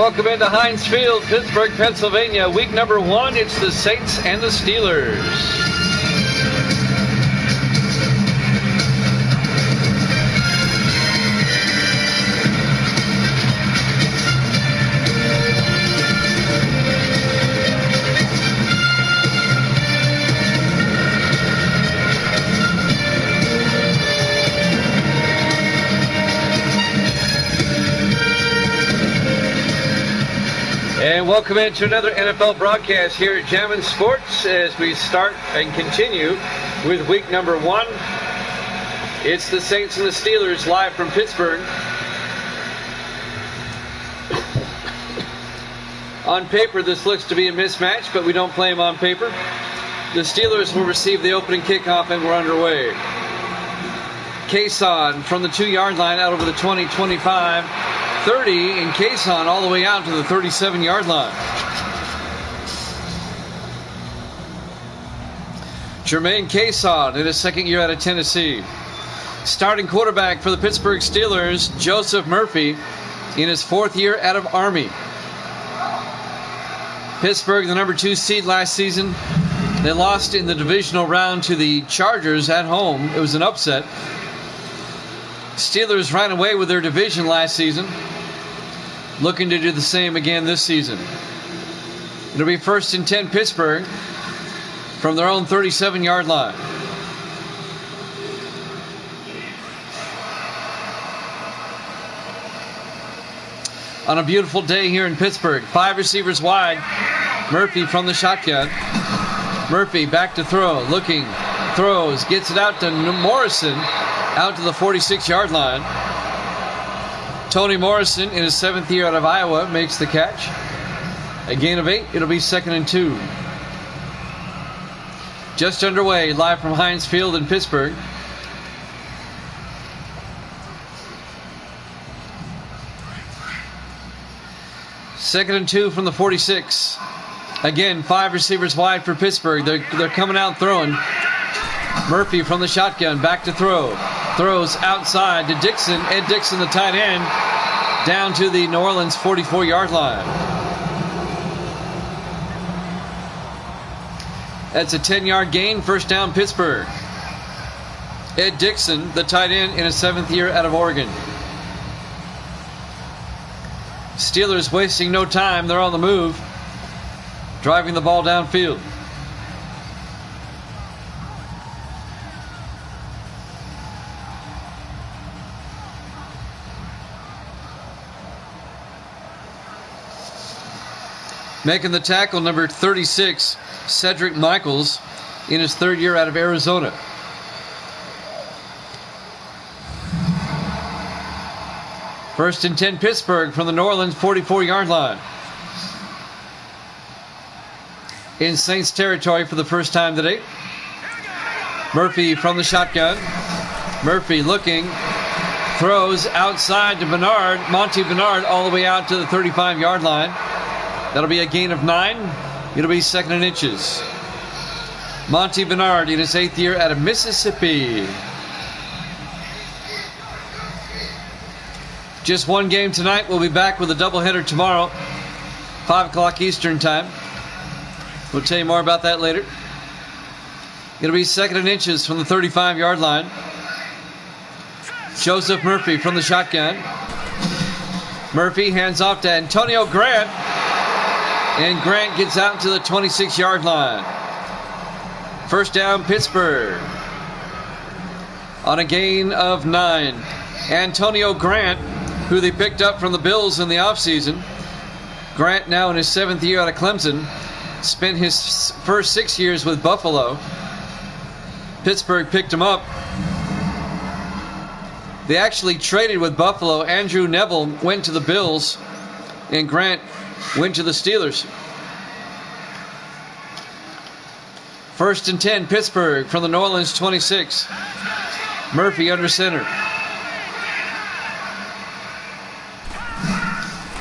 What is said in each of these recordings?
welcome into Heinz Field, Pittsburgh, Pennsylvania. Week number 1, it's the Saints and the Steelers. And welcome into another NFL broadcast here at Jammin' Sports as we start and continue with week number 1. It's the Saints and the Steelers live from Pittsburgh. On paper, this looks to be a mismatch, but we don't play them on paper. The Steelers will receive the opening kickoff and we're underway. Kason from the 2-yard line out over the 20, 25, 30, and Kason all the way out to the 37-yard line. Jermaine Kason in his second year out of Tennessee. Starting quarterback for the Pittsburgh Steelers, Joseph Murphy, in his 4th year out of Army. Pittsburgh, the number 2 seed last season. They lost in the divisional round to the Chargers at home. It was an upset. Steelers ran away with their division last season. Looking to do the same again this season. It'll be 1st and 10 Pittsburgh from their own 37-yard line. On a beautiful day here in Pittsburgh, 5 receivers wide. Murphy from the shotgun. Murphy back to throw, looking, throws, gets it out to Morrison, out to the 46-yard line. Tony Morrison, in his 7th year out of Iowa, makes the catch. A gain of 8. It'll be 2nd and 2. Just underway, live from Heinz Field in Pittsburgh. Second and 2 from the 46. Again, 5 receivers wide for Pittsburgh. They're coming out throwing. Murphy from the shotgun, back to throw. Throws outside to Dixon. Ed Dixon, the tight end, down to the New Orleans 44-yard line. That's a 10-yard gain. First down, Pittsburgh. Ed Dixon, the tight end, in his 7th year out of Oregon. Steelers wasting no time. They're on the move, driving the ball downfield. Making the tackle, number 36, Cedric Michaels, in his 3rd year out of Arizona. First and 10 Pittsburgh from the New Orleans 44-yard line. In Saints territory for the first time today. Murphy from the shotgun. Murphy looking, throws outside to Bernard. Monty Bernard all the way out to the 35-yard line. That'll be a gain of 9. It'll be 2nd and inches. Monty Bernard in his 8th year out of Mississippi. Just one game tonight. We'll be back with a doubleheader tomorrow, 5 o'clock Eastern time. We'll tell you more about that later. It'll be 2nd and inches from the 35-yard line. Joseph Murphy from the shotgun. Murphy hands off to Antonio Grant. And Grant gets out to the 26-yard line. First down, Pittsburgh. On a gain of 9. Antonio Grant, who they picked up from the Bills in the offseason. Grant now in his 7th year out of Clemson. Spent his first 6 years with Buffalo. Pittsburgh picked him up. They actually traded with Buffalo. Andrew Neville went to the Bills, and Grant went to the Steelers. First and 10, Pittsburgh from the New Orleans 26. Murphy under center.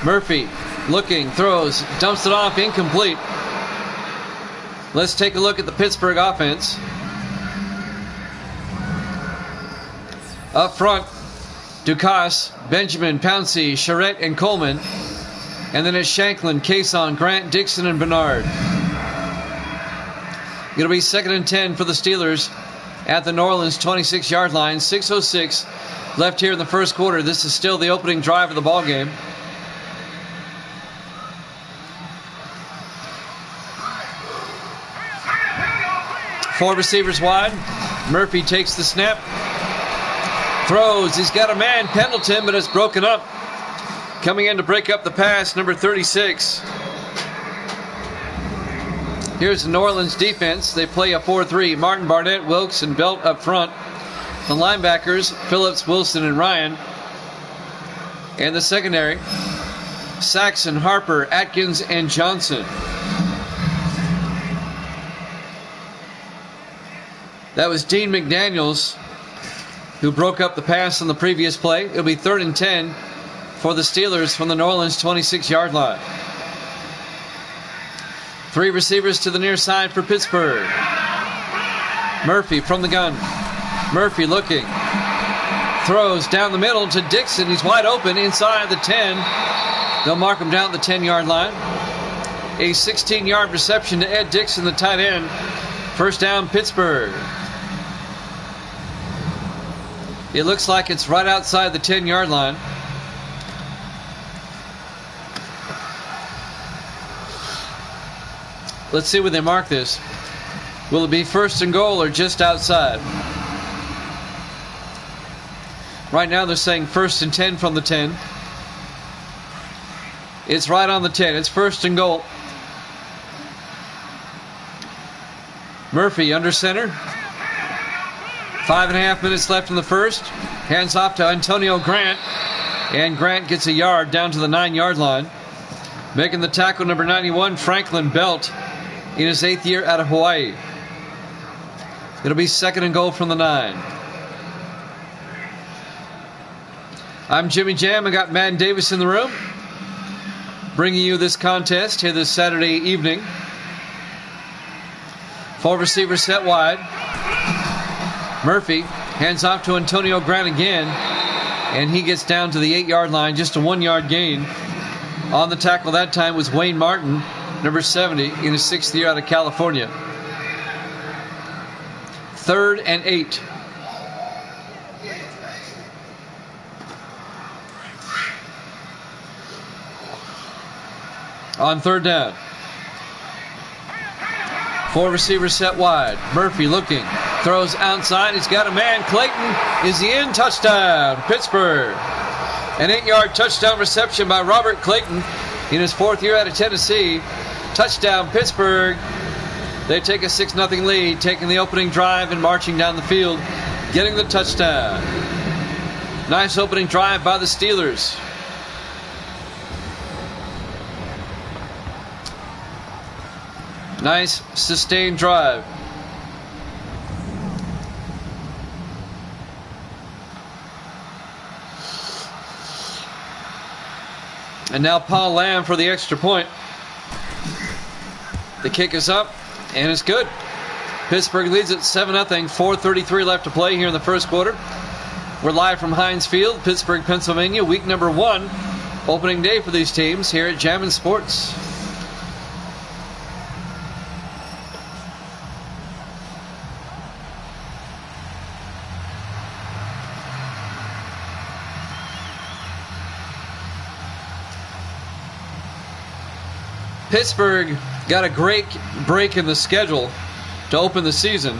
Murphy looking, throws, dumps it off, incomplete. Let's take a look at the Pittsburgh offense. Up front, Ducasse, Benjamin, Pouncey, Charette, and Coleman. And then it's Shanklin, Cason, Grant, Dixon, and Bernard. It'll be 2nd and 10 for the Steelers at the New Orleans 26-yard line. 6:06 left here in the first quarter. This is still the opening drive of the ball game. Four receivers wide. Murphy takes the snap. Throws. He's got a man, Pendleton, but it's broken up. Coming in to break up the pass, number 36. Here's the New Orleans defense. They play a 4-3. Martin, Barnett, Wilkes, and Belt up front. The linebackers, Phillips, Wilson, and Ryan. And the secondary, Saxon, Harper, Atkins, and Johnson. That was Dean McDaniels who broke up the pass on the previous play. It'll be 3rd and 10 for the Steelers from the New Orleans 26-yard line. Three receivers to the near side for Pittsburgh. Murphy from the gun. Murphy looking. Throws down the middle to Dixon. He's wide open inside the 10. They'll mark him down the 10-yard line. A 16-yard reception to Ed Dixon, the tight end. First down, Pittsburgh. It looks like it's right outside the 10-yard line. Let's see where they mark this. Will it be 1st and goal or just outside? Right now they're saying 1st and 10 from the 10. It's right on the 10. It's 1st and goal. Murphy under center. 5.5 minutes left in the first. Hands off to Antonio Grant. And Grant gets a yard down to the 9-yard line. Making the tackle, number 91, Franklin Belt, in his 8th year out of Hawaii. It'll be 2nd and goal from the 9. I'm Jimmy Jam. I got Madden Davis in the room, bringing you this contest here this Saturday evening. 4 receivers set wide. Murphy hands off to Antonio Grant again, and he gets down to the 8-yard line, just a 1-yard gain. On the tackle that time was Wayne Martin, number 70, in his 6th year out of California. 3rd and 8. On 3rd down. 4 receivers set wide. Murphy looking. Throws outside. He's got a man. Clayton is in. Touchdown, Pittsburgh. An 8-yard touchdown reception by Robert Clayton in his 4th year out of Tennessee. Touchdown, Pittsburgh. They take a 6-0 lead, taking the opening drive and marching down the field, getting the touchdown. Nice opening drive by the Steelers. Nice sustained drive. And now Paul Lamb for the extra point. The kick is up, and it's good. Pittsburgh leads at 7-0, 4:33 left to play here in the first quarter. We're live from Heinz Field, Pittsburgh, Pennsylvania, week number 1. Opening day for these teams here at Jammin' Sports. Pittsburgh got a great break in the schedule to open the season.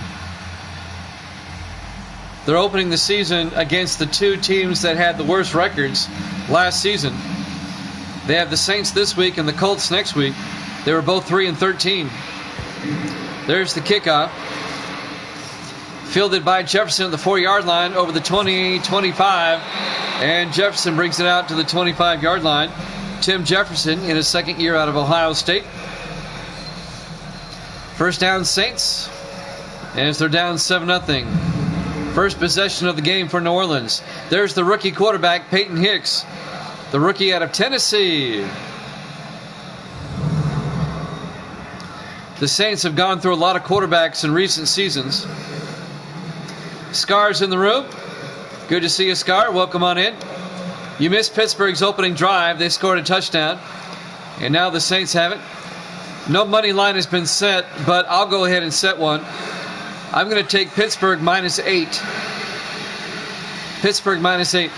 They're opening the season against the 2 teams that had the worst records last season. They have the Saints this week and the Colts next week. They were both 3-13. There's the kickoff. Fielded by Jefferson at the 4-yard line over the 20-25. And Jefferson brings it out to the 25-yard line. Tim Jefferson in his 2nd year out of Ohio State. First down, Saints. As they're down 7-0. First possession of the game for New Orleans. There's the rookie quarterback, Peyton Hicks. The rookie out of Tennessee. The Saints have gone through a lot of quarterbacks in recent seasons. Scar's in the room. Good to see you, Scar. Welcome on in. You missed Pittsburgh's opening drive. They scored a touchdown. And now the Saints have it. No money line has been set, but I'll go ahead and set one. I'm going to take Pittsburgh -8. Pittsburgh -8.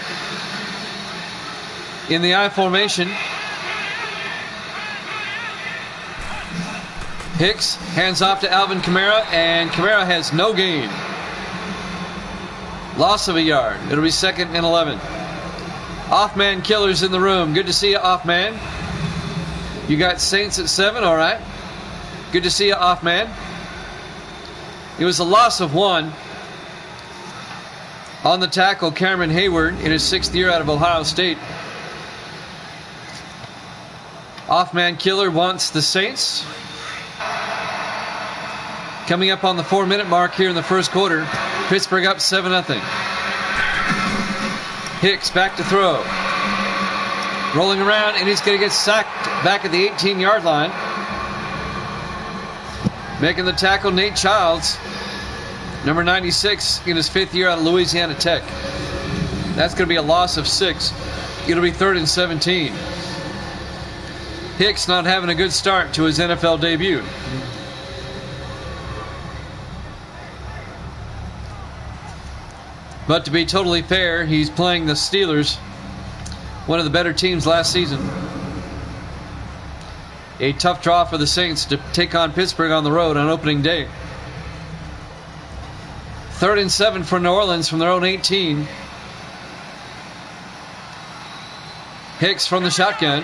In the I formation, Hicks hands off to Alvin Kamara, and Kamara has no gain. Loss of a yard. It'll be 2nd and 11. Off-man killers in the room. Good to see you, off-man. You got Saints at 7, all right. Good to see you, off-man. It was a loss of 1. On the tackle, Cameron Hayward in his 6th year out of Ohio State. Off-man killer wants the Saints. Coming up on the 4-minute mark here in the first quarter. Pittsburgh up 7-0. Hicks back to throw. Rolling around, and he's going to get sacked back at the 18-yard line. Making the tackle, Nate Childs. Number 96 in his 5th year out of Louisiana Tech. That's going to be a loss of 6. It'll be 3rd and 17. Hicks not having a good start to his NFL debut. But to be totally fair, he's playing the Steelers, one of the better teams last season. A tough draw for the Saints to take on Pittsburgh on the road on opening day. 3rd and 7 for New Orleans from their own 18. Hicks from the shotgun.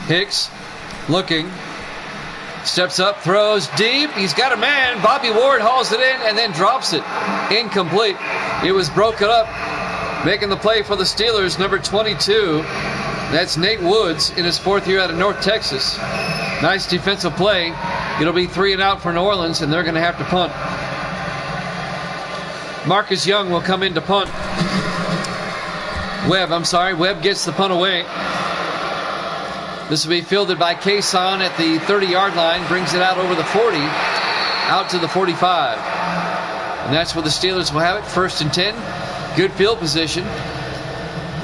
Hicks looking. Steps up, throws deep. He's got a man. Bobby Ward hauls it in and then drops it. Incomplete. It was broken up. Making the play for the Steelers, number 22. That's Nate Woods in his 4th year out of North Texas. Nice defensive play. It'll be 3 and out for New Orleans, and they're going to have to punt. Marcus Young will come in to punt. Webb gets the punt away. This will be fielded by Kason at the 30-yard line. Brings it out over the 40, out to the 45. And that's where the Steelers will have it. 1st and 10. Good field position.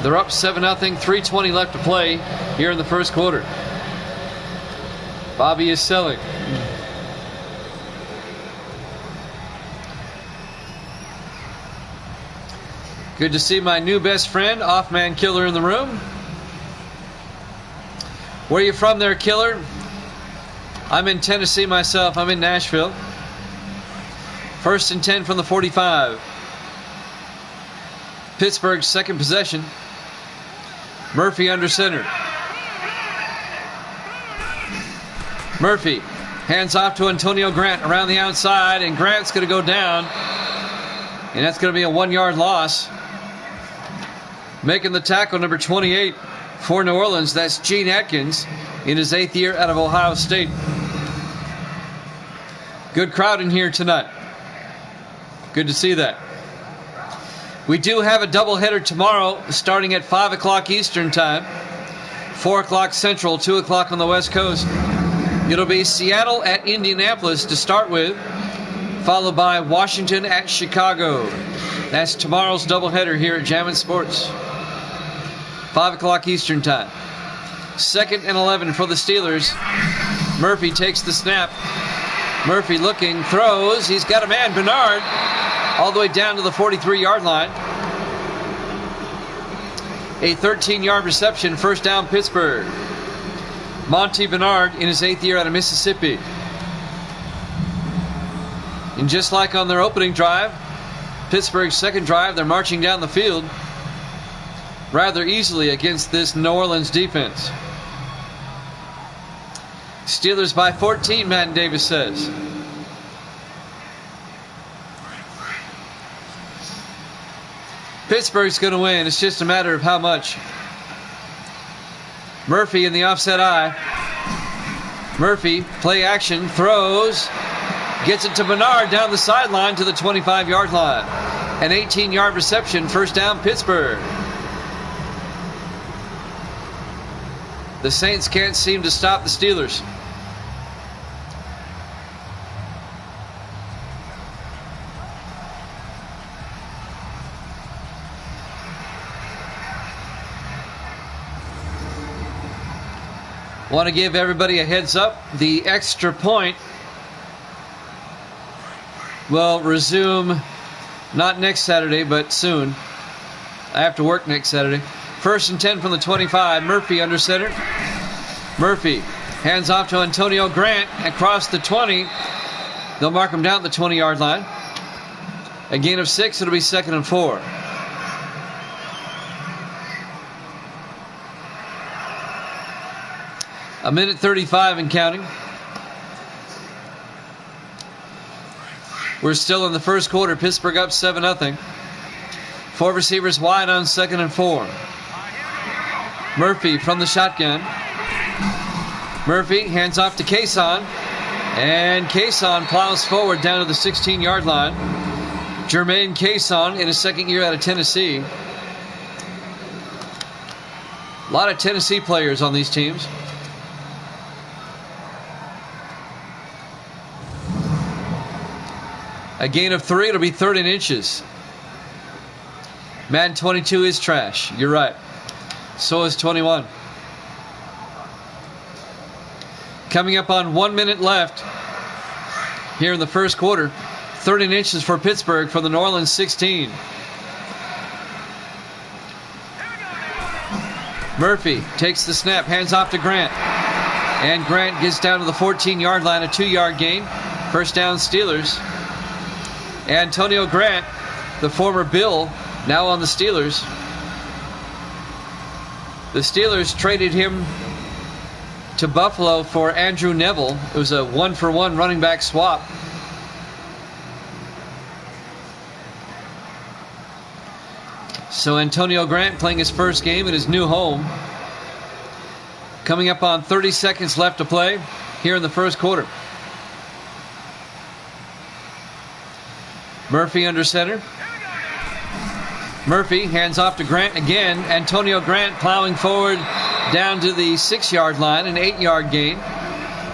They're up 7-0. 3:20 left to play here in the first quarter. Bobby is selling. Good to see my new best friend, Off-Man Killer, in the room. Where are you from there, Killer? I'm in Tennessee myself. I'm in Nashville. 1st and 10 from the 45. Pittsburgh's 2nd possession. Murphy under center. Murphy hands off to Antonio Grant around the outside, and Grant's going to go down. And that's going to be a 1-yard loss. Making the tackle, number 28 for New Orleans. That's Gene Atkins in his 8th year out of Ohio State. Good crowd in here tonight. Good to see that. We do have a doubleheader tomorrow starting at 5 o'clock Eastern Time, 4 o'clock Central, 2 o'clock on the West Coast. It'll be Seattle at Indianapolis to start with, followed by Washington at Chicago. That's tomorrow's doubleheader here at Jammin' Sports. 5 o'clock Eastern Time. 2nd and 11 for the Steelers. Murphy takes the snap. Murphy looking, throws. He's got a man, Bernard, all the way down to the 43-yard line. A 13-yard reception, 1st down Pittsburgh. Monty Bernard in his 8th year out of Mississippi. And just like on their opening drive, Pittsburgh's 2nd drive, they're marching down the field rather easily against this New Orleans defense. Steelers by 14, Madden Davis says. Pittsburgh's going to win. It's just a matter of how much. Murphy in the offset eye. Murphy, play action, throws. Gets it to Bernard down the sideline to the 25-yard line. An 18-yard reception, 1st down Pittsburgh. The Saints can't seem to stop the Steelers. Want to give everybody a heads up. The extra point will resume not next Saturday, but soon. I have to work next Saturday. 1st and 10 from the 25. Murphy under center. Murphy hands off to Antonio Grant across the 20. They'll mark him down at the 20-yard line. A gain of 6. It'll be 2nd and 4. A minute 35 and counting. We're still in the first quarter. Pittsburgh up 7-0. 4 receivers wide on 2nd and 4. Murphy from the shotgun. Murphy hands off to Cason. And Cason plows forward down to the 16-yard line. Jermaine Cason in his second year out of Tennessee. A lot of Tennessee players on these teams. A gain of 3. It'll be 3rd and inches. Madden 22 is trash. You're right. So is 21. Coming up on 1 minute left here in the first quarter. 3rd and inches for Pittsburgh from the New Orleans 16. Murphy takes the snap, hands off to Grant. And Grant gets down to the 14-yard line, a 2-yard gain. First down, Steelers. Antonio Grant, the former Bill, now on the Steelers. The Steelers traded him to Buffalo for Andrew Neville. It was a 1-for-1 running back swap. So Antonio Grant playing his first game in his new home. Coming up on 30 seconds left to play here in the first quarter. Murphy under center. Murphy hands off to Grant again. Antonio Grant plowing forward down to the 6-yard line, an 8-yard gain.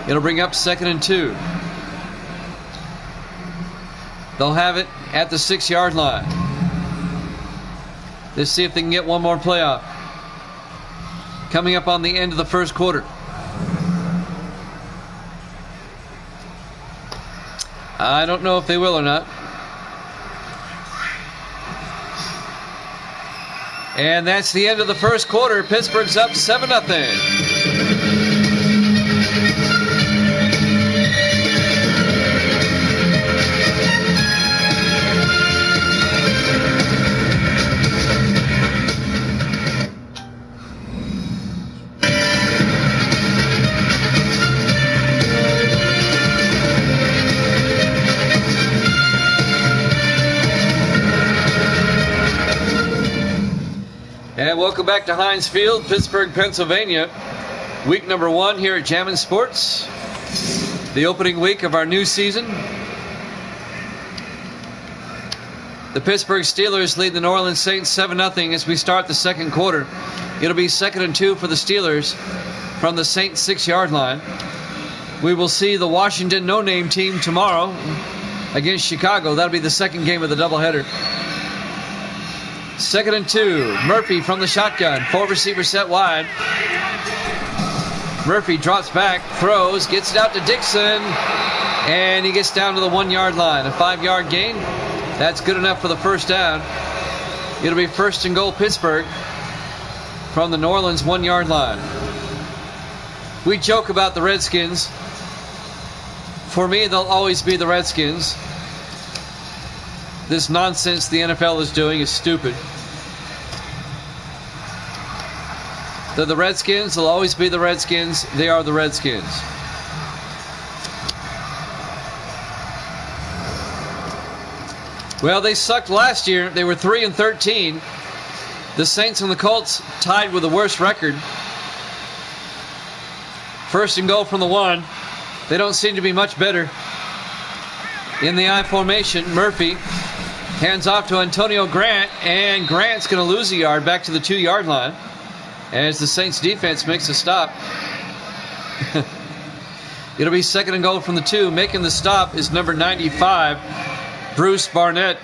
It'll bring up 2nd and 2. They'll have it at the 6-yard line. Let's see if they can get one more playoff. Coming up on the end of the first quarter. I don't know if they will or not. And that's the end of the first quarter. Pittsburgh's up 7-0. And welcome back to Heinz Field, Pittsburgh, Pennsylvania. Week number 1 here at Jammin' Sports. The opening week of our new season. The Pittsburgh Steelers lead the New Orleans Saints 7-0 as we start the second quarter. It'll be 2nd and 2 for the Steelers from the Saints 6-yard line. We will see the Washington no-name team tomorrow against Chicago. That'll be the second game of the doubleheader. 2nd and 2. Murphy from the shotgun. 4 receivers set wide. Murphy drops back, throws, gets it out to Dixon, and he gets down to the 1-yard line. A 5-yard gain. That's good enough for the first down. It'll be 1st and goal Pittsburgh from the New Orleans 1-yard line. We joke about the Redskins. For me, they'll always be the Redskins. This nonsense the NFL is doing is stupid. They're the Redskins. They'll always be the Redskins. They are the Redskins. Well, they sucked last year. They were 3-13. The Saints and the Colts tied with the worst record. 1st and goal from the 1. They don't seem to be much better. In the I formation, Murphy hands off to Antonio Grant, and Grant's going to lose a yard back to the 2-yard line as the Saints defense makes a stop. It'll be 2nd and goal from the 2. Making the stop is number 95, Bryce Barnett,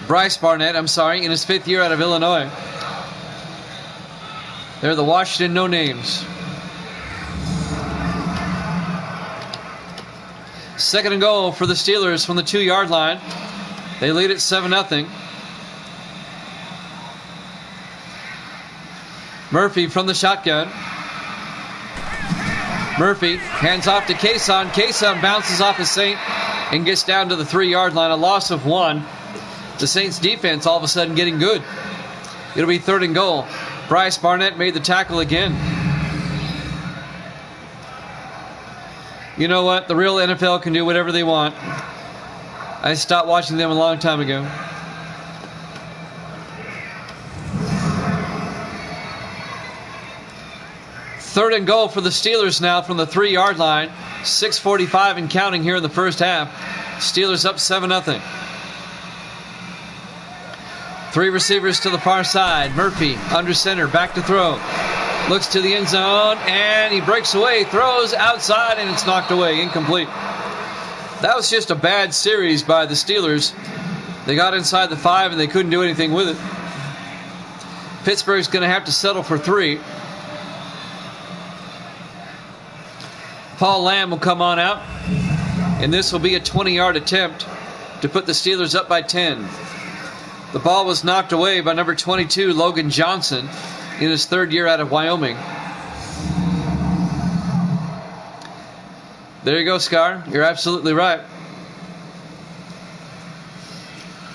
in his 5th year out of Illinois. They're the Washington no-names. Second and goal for the Steelers from the 2-yard line. They lead it 7-0. Murphy from the shotgun. Murphy hands off to Kason. Kason bounces off his Saint and gets down to the 3-yard line. A loss of 1. The Saints defense all of a sudden getting good. It'll be 3rd and goal. Bryce Barnett made the tackle again. You know what? The real NFL can do whatever they want. I stopped watching them a long time ago. Third and goal for the Steelers now from the 3-yard line. 6:45 and counting here in the first half. Steelers up 7-0. 3 receivers to the far side. Murphy under center, back to throw. Looks to the end zone, and he breaks away, throws outside, and it's knocked away, incomplete. That was just a bad series by the Steelers. They got inside the 5, and they couldn't do anything with it. Pittsburgh's going to have to settle for 3. Paul Lamb will come on out, and this will be a 20-yard attempt to put the Steelers up by 10. The ball was knocked away by number 22, Logan Johnson, in his 3rd year out of Wyoming. There you go, Scar. You're absolutely right.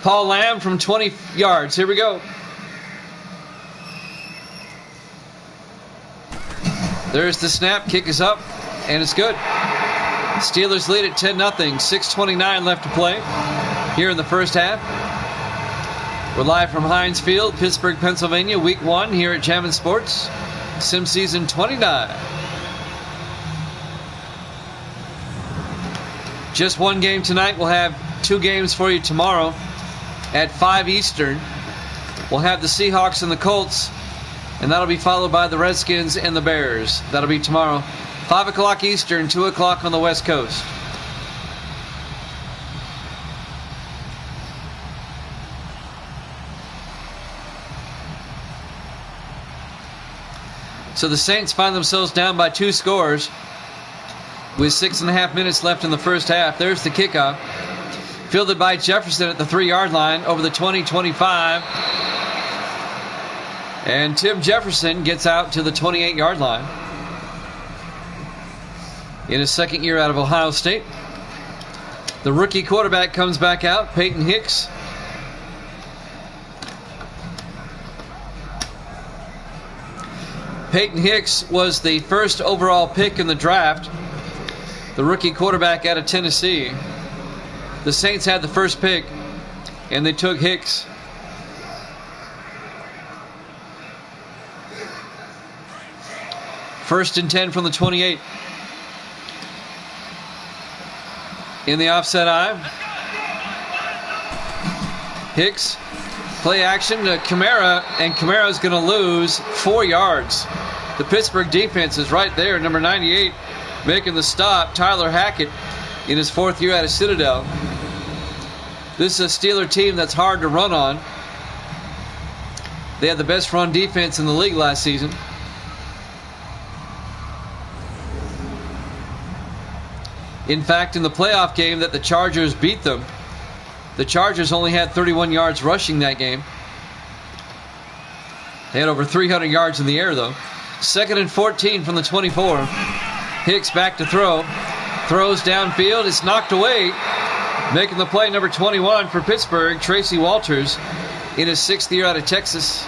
Paul Lamb from 20 yards. Here we go. There's the snap. Kick is up, and it's good. Steelers lead at 10-0. 6:29 left to play here in the first half. We're live from Heinz Field, Pittsburgh, Pennsylvania, Week 1 here at Jammin' Sports, Sim Season 29. Just one game tonight. We'll have 2 games for you tomorrow at 5 Eastern. We'll have the Seahawks and the Colts, and that'll be followed by the Redskins and the Bears. That'll be tomorrow, 5 o'clock Eastern, 2 o'clock on the West Coast. So the Saints find themselves down by 2 scores with 6.5 minutes left in the first half. There's the kickoff. Fielded by Jefferson at the 3-yard line over the 20-25. And Tim Jefferson gets out to the 28-yard line. In his 2nd year out of Ohio State. The rookie quarterback comes back out, Peyton Hicks. Peyton Hicks was the first overall pick in the draft, the rookie quarterback out of Tennessee. The Saints had the first pick, and they took Hicks. First and 10 from the 28. In the offset eye. Hicks. Play action to Kamara, and Kamara's going to lose 4 yards. The Pittsburgh defense is right there. Number 98 making the stop, Tyler Hackett, in his 4th year out of Citadel. This is a Steeler team that's hard to run on. They had the best run defense in the league last season. In fact, in the playoff game that the Chargers beat them, the Chargers only had 31 yards rushing that game. They had over 300 yards in the air, though. 2nd and 14 from the 24. Hicks back to throw. Throws downfield. It's knocked away. Making the play, number 21 for Pittsburgh, Tracy Walters, in his 6th year out of Texas.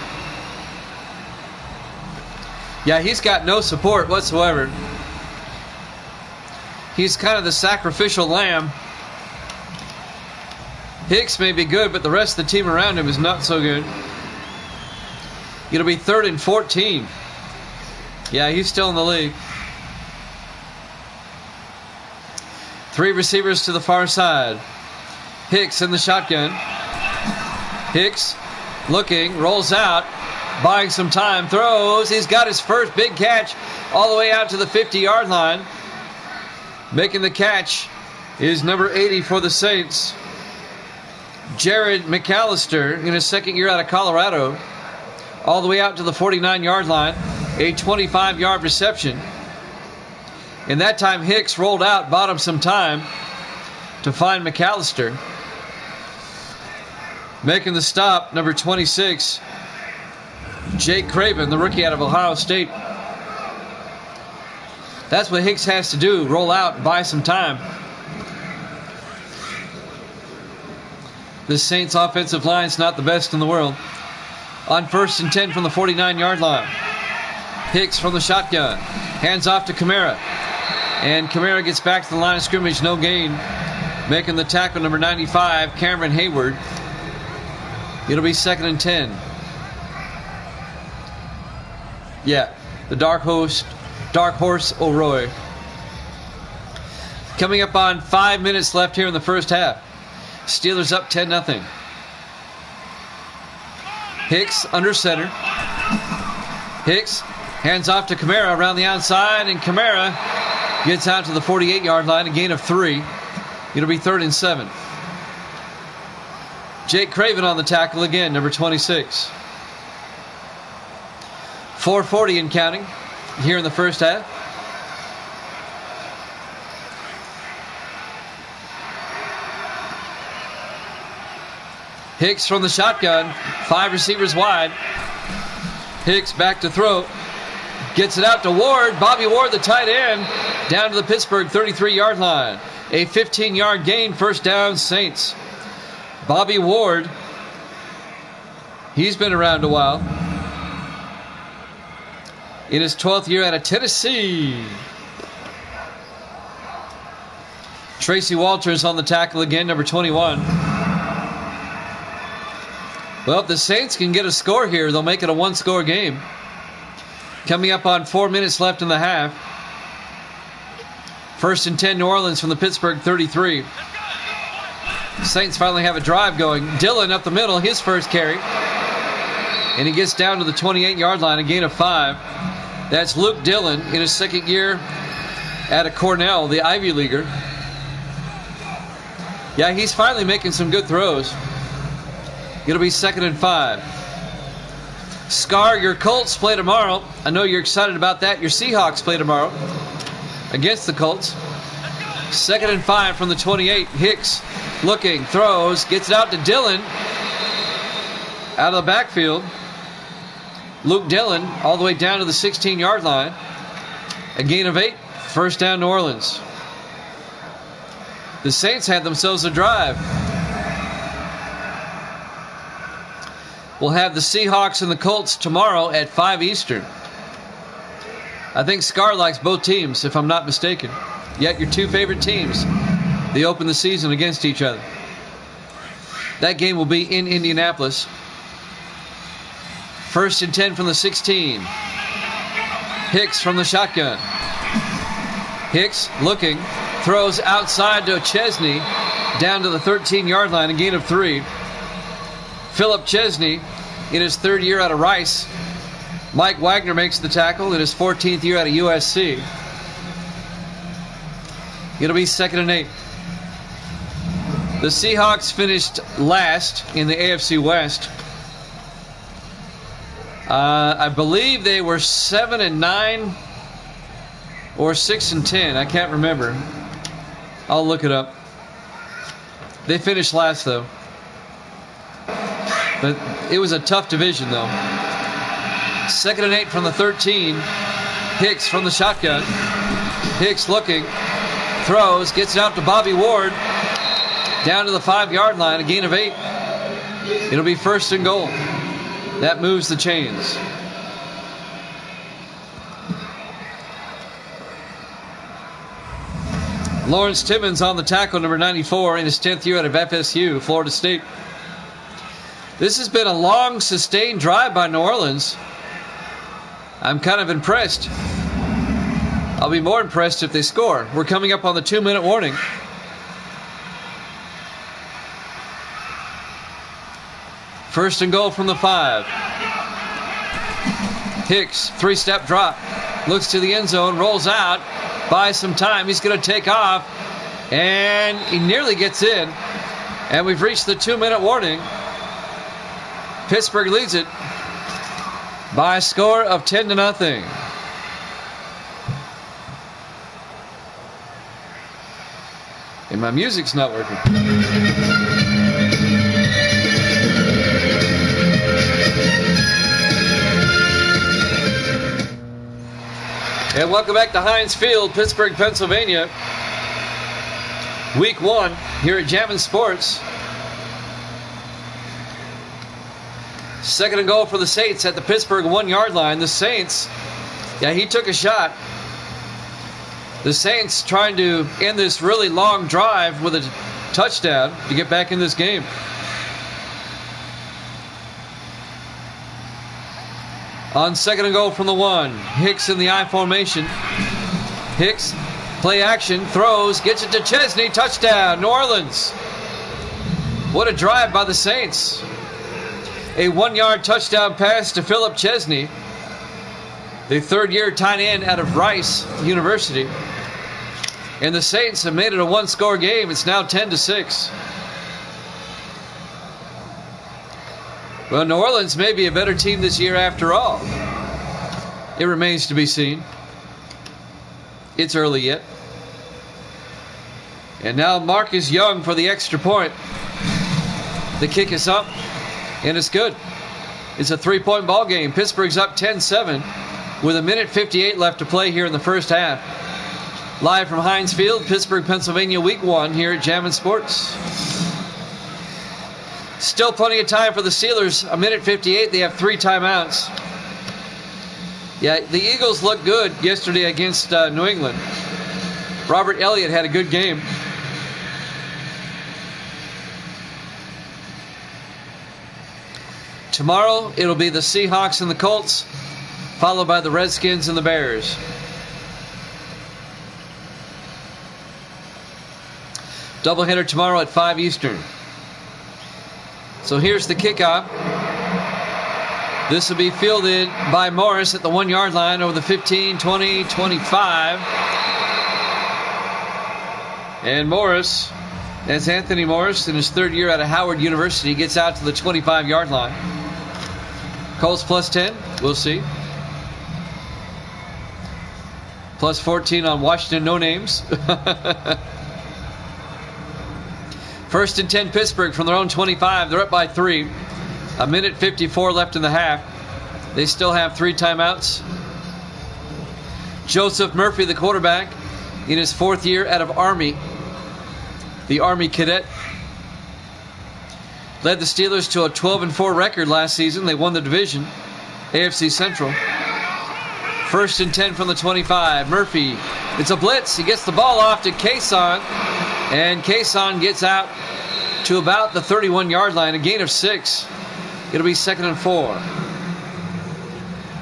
Yeah, he's got no support whatsoever. He's kind of the sacrificial lamb. Hicks may be good, but the rest of the team around him is not so good. It'll be 3rd and 14. Yeah, he's still in the league. 3 receivers to the far side. Hicks in the shotgun. Hicks looking, rolls out, buying some time, throws. He's got his first big catch all the way out to the 50-yard line. Making the catch is number 80 for the Saints, Jared McAllister, in his 2nd year out of Colorado, all the way out to the 49-yard line, a 25-yard reception. And that time Hicks rolled out, bought him some time, to find McAllister. Making the stop, number 26, Jake Craven, the rookie out of Ohio State. That's what Hicks has to do, roll out and buy some time. The Saints offensive line's not the best in the world. On 1st and 10 from the 49-yard line. Hicks from the shotgun. Hands off to Kamara. And Kamara gets back to the line of scrimmage, no gain. Making the tackle, number 95, Cameron Hayward. It'll be 2nd and 10. Yeah, the Dark Horse O'Roy. Coming up on 5 minutes left here in the first half. Steelers up 10-0. Hicks under center. Hicks hands off to Kamara around the outside, and Kamara gets out to the 48-yard line, a gain of 3. It'll be 3rd and 7. Jake Craven on the tackle again, number 26. 4:40 and counting here in the first half. Hicks from the shotgun. 5 receivers wide. Hicks back to throw. Gets it out to Ward. Bobby Ward, the tight end, down to the Pittsburgh 33-yard line. A 15-yard gain, first down, Saints. Bobby Ward, he's been around a while. In his 12th year out of Tennessee. Tracy Walters on the tackle again, number 21. Well, if the Saints can get a score here, they'll make it a one-score game. Coming up on 4 minutes left in the half. 1st and 10, New Orleans from the Pittsburgh 33. Saints finally have a drive going. Dillon up the middle, his first carry. And he gets down to the 28-yard line, a gain of 5. That's Luke Dillon in his 2nd year out of Cornell, the Ivy Leaguer. Yeah, he's finally making some good throws. It'll be 2nd and 5. Scar, your Colts play tomorrow. I know you're excited about that. Your Seahawks play tomorrow against the Colts. 2nd and 5 from the 28. Hicks looking, throws, gets it out to Dillon. Out of the backfield. Luke Dillon all the way down to the 16-yard line. A gain of 8. First down, New Orleans. The Saints had themselves a drive. We'll have the Seahawks and the Colts tomorrow at 5 Eastern. I think Scar likes both teams, if I'm not mistaken. Yet your two favorite teams, they open the season against each other. That game will be in Indianapolis. 1st and 10 from the 16. Hicks from the shotgun. Hicks looking, throws outside to Chesney, down to the 13-yard line, a gain of 3. Philip Chesney in his 3rd year out of Rice. Mike Wagner makes the tackle in his 14th year out of USC. It'll be 2nd and 8. The Seahawks finished last in the AFC West. I believe they were 7 and 9 or 6 and 10. I can't remember. I'll look it up. They finished last though. But it was a tough division though. 2nd and 8 from the 13. Hicks from the shotgun. Hicks looking, throws, gets it out to Bobby Ward, down to the 5-yard line, a gain of 8. It'll be 1st and goal. That moves the chains. Lawrence Timmons on the tackle, number 94, in his 10th year out of FSU, Florida State. This has been a long, sustained drive by New Orleans. I'm kind of impressed. I'll be more impressed if they score. We're coming up on the 2-minute warning. First and goal from the 5. Hicks, 3-step drop. Looks to the end zone, rolls out, buys some time. He's going to take off, and he nearly gets in. And we've reached the 2-minute warning. Pittsburgh leads it by a score of 10-0. And my music's not working. And welcome back to Heinz Field, Pittsburgh, Pennsylvania. Week 1 here at Jammin' Sports. Second and goal for the Saints at the Pittsburgh 1-yard line. The Saints, he took a shot. The Saints trying to end this really long drive with a touchdown to get back in this game. On second and goal from the 1, Hicks in the I formation. Hicks, play action, throws, gets it to Chesney, touchdown, New Orleans. What a drive by the Saints. A 1-yard touchdown pass to Philip Chesney, the third-year tight end out of Rice University. And the Saints have made it a one-score game. It's now 10-6. Well, New Orleans may be a better team this year after all. It remains to be seen. It's early yet. And now Marcus Young for the extra point. The kick is up, and it's good. It's a 3-point ball game. Pittsburgh's up 10-7 with 1:58 left to play here in the first half. Live from Heinz Field, Pittsburgh, Pennsylvania, Week 1 here at Jammin' Sports. Still plenty of time for the Steelers. 1:58. They have 3 timeouts. The Eagles looked good yesterday against New England. Robert Elliott had a good game. Tomorrow, it'll be the Seahawks and the Colts, followed by the Redskins and the Bears. Doubleheader tomorrow at 5 Eastern. So here's the kickoff. This will be fielded by Morris at the 1-yard line over the 15, 20, 25. And Morris, that's Anthony Morris in his third year out of Howard University, gets out to the 25-yard line. Colts plus 10, we'll see. Plus 14 on Washington, no names. First and 10 Pittsburgh from their own 25. They're up by 3. 1:54 left in the half. They still have 3 timeouts. Joseph Murphy, the quarterback, in his 4th year out of Army. The Army cadet. Led the Steelers to a 12-4 record last season. They won the division, AFC Central. First and 10 from the 25. Murphy, it's a blitz. He gets the ball off to Cason. And Cason gets out to about the 31-yard line, a gain of 6. It'll be 2nd and 4.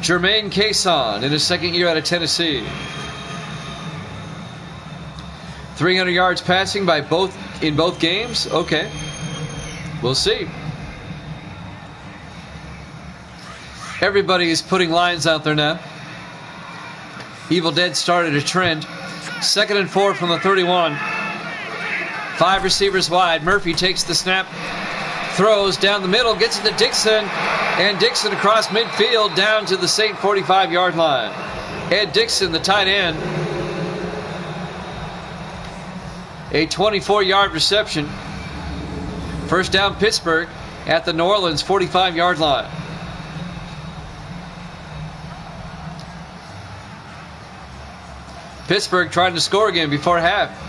Jermaine Cason in his 2nd year out of Tennessee. 300 yards passing in both games. Okay, we'll see. Everybody is putting lines out there now. Evil Dead started a trend. 2nd and 4 from the 31. 5 receivers wide. Murphy takes the snap, throws down the middle, gets it to Dixon, and Dixon across midfield down to the Saint 45-yard line. Ed Dixon, the tight end. A 24-yard reception. First down Pittsburgh at the New Orleans 45-yard line. Pittsburgh trying to score again before half.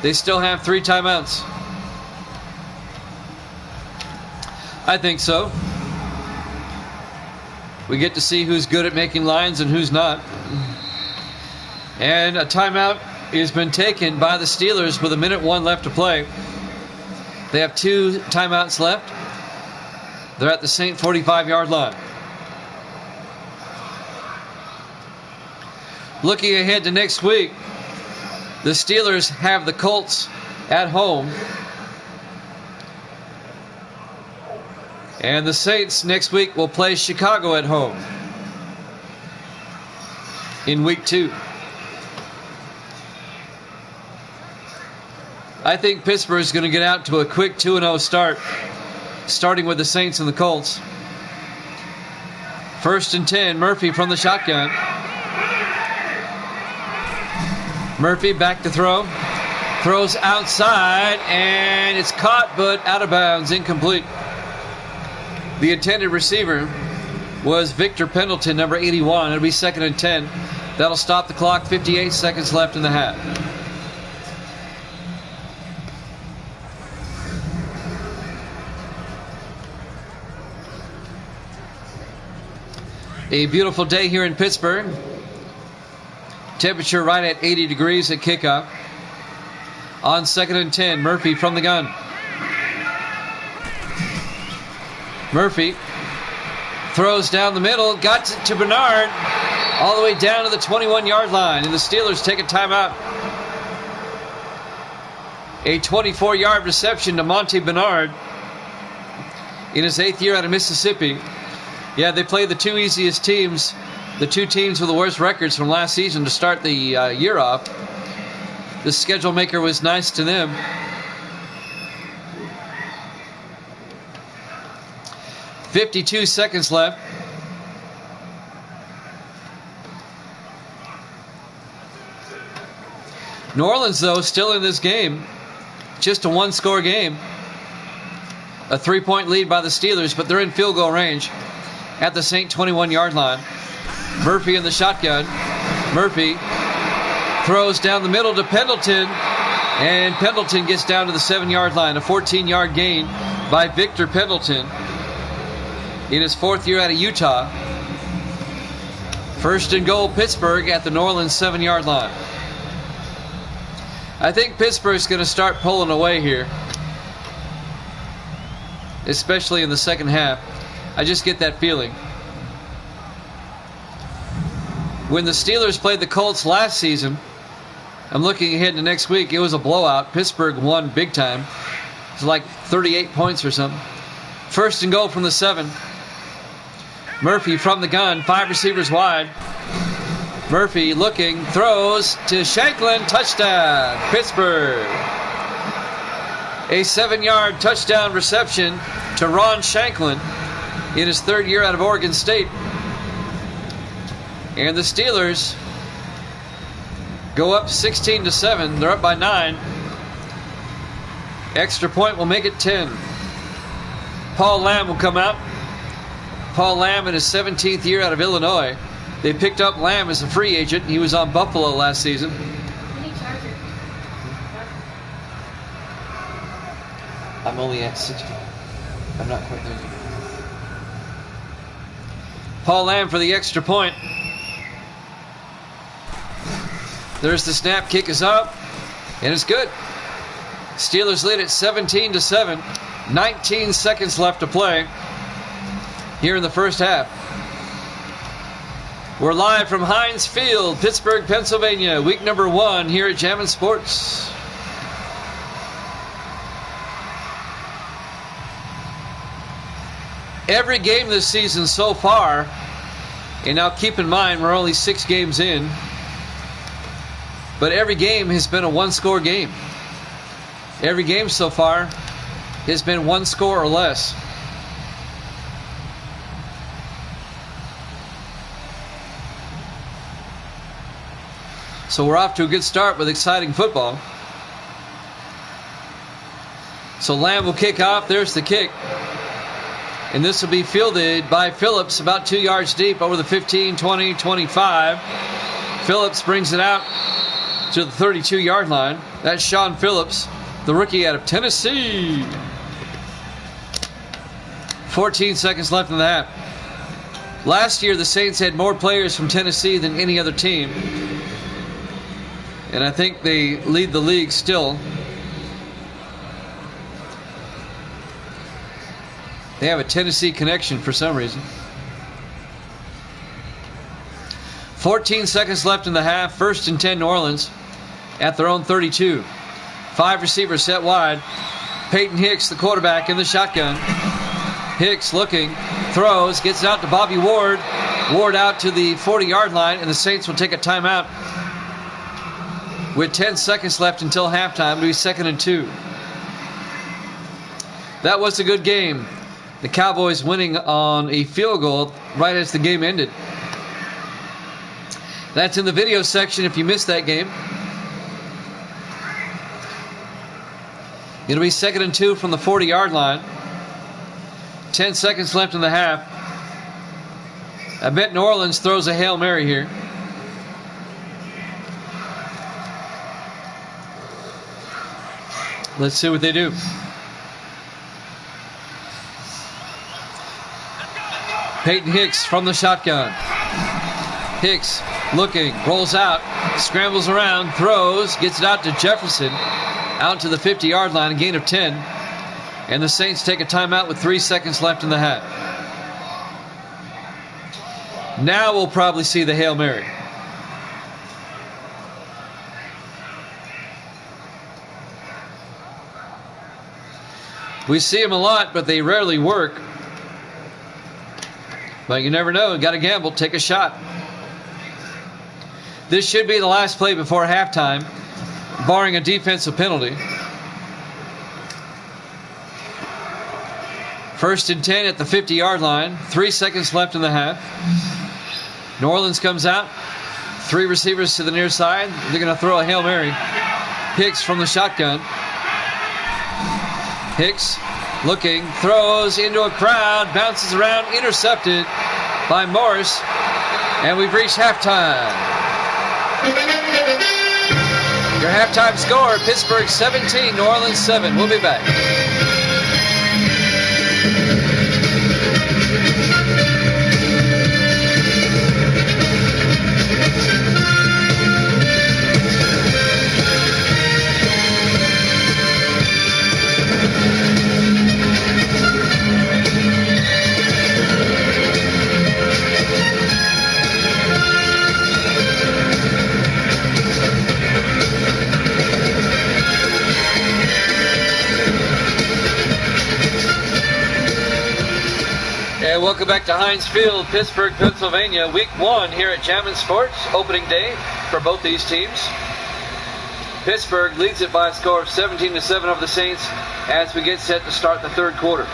They still have 3 timeouts. I think so. We get to see who's good at making lines and who's not. And a timeout has been taken by the Steelers with 1:01 left to play. They have 2 timeouts left. They're at the Saint 45-yard line. Looking ahead to next week, the Steelers have the Colts at home. And the Saints next week will play Chicago at home in week 2. I think Pittsburgh is going to get out to a quick 2-0 start, starting with the Saints and the Colts. First and 10, Murphy from the shotgun. Murphy back to throw. Throws outside, and it's caught, but out of bounds, incomplete. The intended receiver was Victor Pendleton, number 81. It'll be 2nd and 10. That'll stop the clock. 58 seconds left in the half. A beautiful day here in Pittsburgh. Temperature right at 80 degrees at kickoff. On 2nd and 10, Murphy from the gun. Murphy throws down the middle, got to Bernard, all the way down to the 21-yard line, and the Steelers take a timeout. A 24-yard reception to Monte Bernard in his 8th year out of Mississippi. Yeah, they play the two easiest teams, the two teams with the worst records from last season to start the year off. The schedule maker was nice to them. .52 seconds left. New Orleans, though, still in this game. Just a one-score game. A 3-point lead by the Steelers, but they're in field goal range at the St. 21-yard line. Murphy in the shotgun. Murphy throws down the middle to Pendleton, and Pendleton gets down to the 7-yard line. A 14-yard gain by Victor Pendleton in his 4th year out of Utah. 1st and goal, Pittsburgh at the New Orleans 7-yard line. I think Pittsburgh's going to start pulling away here, especially in the second half. I just get that feeling. When the Steelers played the Colts last season, I'm looking ahead to next week, it was a blowout. Pittsburgh won big time. It was like 38 points or something. 1st and goal from the 7. Murphy from the gun, 5 receivers wide. Murphy looking, throws to Shanklin, touchdown, Pittsburgh. A 7-yard touchdown reception to Ron Shanklin in his 3rd year out of Oregon State. And the Steelers go up 16-7. They're up by 9. Extra point will make it 10. Paul Lamb will come out. Paul Lamb in his 17th year out of Illinois. They picked up Lamb as a free agent. He was on Buffalo last season. I'm only at 60. I'm not quite there yet. Paul Lamb for the extra point. There's the snap. Kick is up, and it's good. Steelers lead at 17-7. 19 seconds left to play here in the first half. We're live from Heinz Field, Pittsburgh, Pennsylvania. Week number 1 here at Jammin' Sports. Every game this season so far, and now keep in mind we're only 6 games in, but every game has been a one-score game. Every game so far has been 1 score or less. So we're off to a good start with exciting football. So Lamb will kick off. There's the kick. And this will be fielded by Phillips about 2 yards deep over the 15, 20, 25. Phillips brings it out to the 32-yard line. That's Sean Phillips, the rookie out of Tennessee. 14 seconds left in the half. Last year, the Saints had more players from Tennessee than any other team. And I think they lead the league still. They have a Tennessee connection for some reason. 14 seconds left in the half. 1st and 10 New Orleans at their own 32. 5 receivers set wide. Peyton Hicks, the quarterback, in the shotgun. Hicks looking, throws, gets it out to Bobby Ward. Ward out to the 40-yard line, and the Saints will take a timeout with 10 seconds left until halftime. It'll be 2nd and 2. That was a good game. The Cowboys winning on a field goal right as the game ended. That's in the video section if you missed that game. It'll be 2nd and 2 from the 40-yard line. 10 seconds left in the half. I bet New Orleans throws a Hail Mary here. Let's see what they do. Peyton Hicks from the shotgun. Hicks looking, rolls out, scrambles around, throws, gets it out to Jefferson, out to the 50-yard line, a gain of 10. And the Saints take a timeout with 3 seconds left in the half. Now we'll probably see the Hail Mary. We see them a lot, but they rarely work. But you never know. Got to gamble. Take a shot. This should be the last play before halftime, barring a defensive penalty. 1st and 10 at the 50-yard line. 3 seconds left in the half. New Orleans comes out. 3 receivers to the near side. They're going to throw a Hail Mary. Hicks from the shotgun. Hicks looking, throws into a crowd, bounces around, intercepted by Morris. And we've reached halftime. Your halftime score, Pittsburgh 17, New Orleans 7. We'll be back. And welcome back to Heinz Field, Pittsburgh, Pennsylvania. Week 1 here at Jammin' Sports, opening day for both these teams. Pittsburgh leads it by a score of 17-7 over the Saints as we get set to start the third quarter.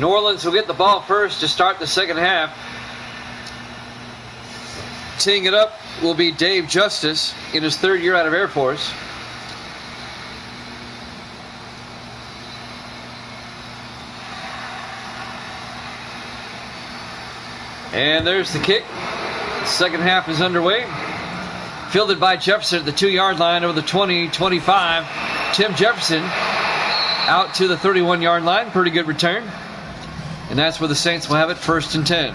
New Orleans will get the ball first to start the second half. Teeing it up will be Dave Justice in his 3rd year out of Air Force. And there's the kick. The second half is underway. Fielded by Jefferson at the 2-yard line over the 20-25. Tim Jefferson out to the 31-yard line. Pretty good return. And that's where the Saints will have it, 1st and 10.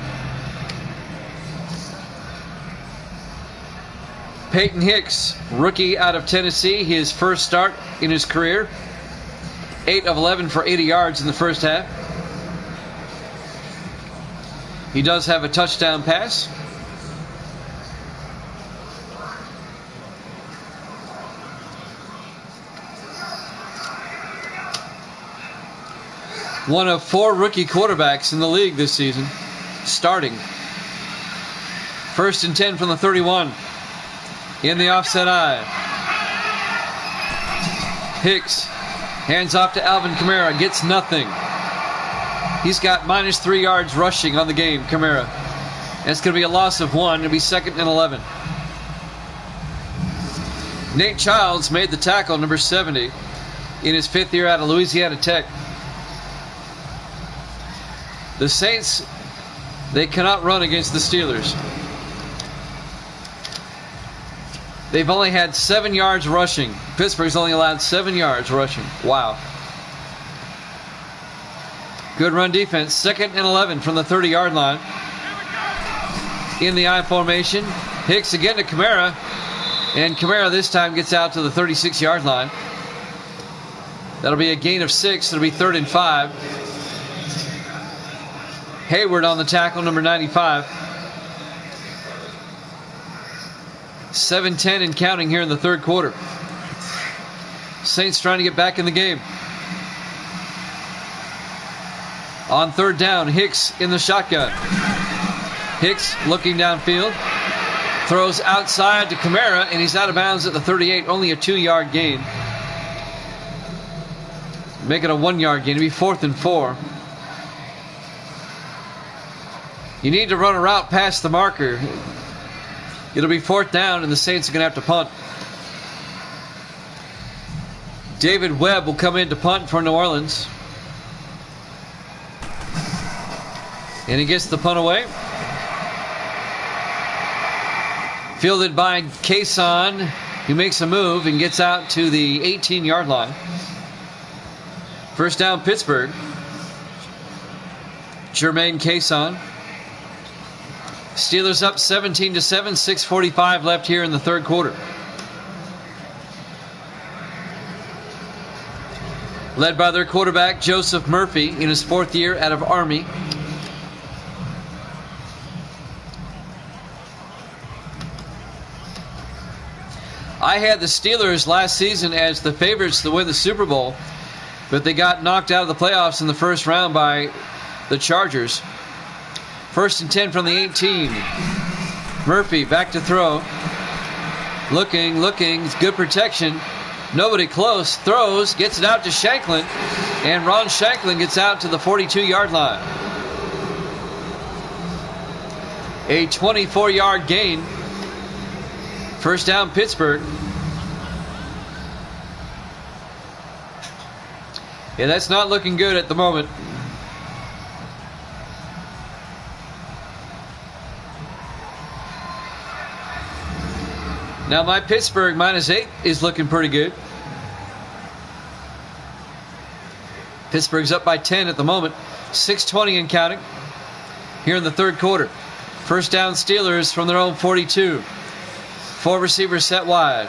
Peyton Hicks, rookie out of Tennessee, his first start in his career. 8 of 11 for 80 yards in the first half. He does have a touchdown pass. One of 4 rookie quarterbacks in the league this season, starting. 1st and 10 from the 31. In the offset eye. Hicks hands off to Alvin Kamara. Gets nothing. He's got -3 yards rushing on the game, Kamara. And it's going to be a loss of 1. It'll be 2nd and 11. Nate Childs made the tackle, number 70, in his 5th year out of Louisiana Tech. The Saints, they cannot run against the Steelers. They've only had 7 yards rushing. Pittsburgh's only allowed 7 yards rushing. Wow. Good run defense. 2nd and 11 from the 30-yard line. In the I formation. Hicks again to Kamara. And Kamara this time gets out to the 36-yard line. That'll be a gain of 6. It'll be 3rd and 5. Hayward on the tackle, number 95. 7-10 and counting here in the third quarter. Saints trying to get back in the game. On 3rd down, Hicks in the shotgun. Hicks looking downfield. Throws outside to Kamara, and he's out of bounds at the 38. Only a 2-yard gain. Make it a 1-yard gain. It'll be 4th and 4. You need to run a route past the marker. It'll be 4th down, and the Saints are going to have to punt. David Webb will come in to punt for New Orleans. And he gets the punt away. Fielded by Cason, who makes a move and gets out to the 18-yard line. 1st down, Pittsburgh. Jermaine Cason. Steelers up 17-7, 6:45 left here in the 3rd quarter. Led by their quarterback, Joseph Murphy, in his 4th year out of Army. I had the Steelers last season as the favorites to win the Super Bowl, but they got knocked out of the playoffs in the 1st round by the Chargers. 1st and 10 from the 18. Murphy back to throw. Looking, good protection. Nobody close. Throws, gets it out to Shanklin, and Ron Shanklin gets out to the 42-yard line. A 24-yard gain. 1st down, Pittsburgh. Yeah, that's not looking good at the moment. Now my Pittsburgh -8 is looking pretty good. Pittsburgh's up by 10 at the moment. 6:20 and counting here in the 3rd quarter. 1st down, Steelers from their own 42. 4 receivers set wide.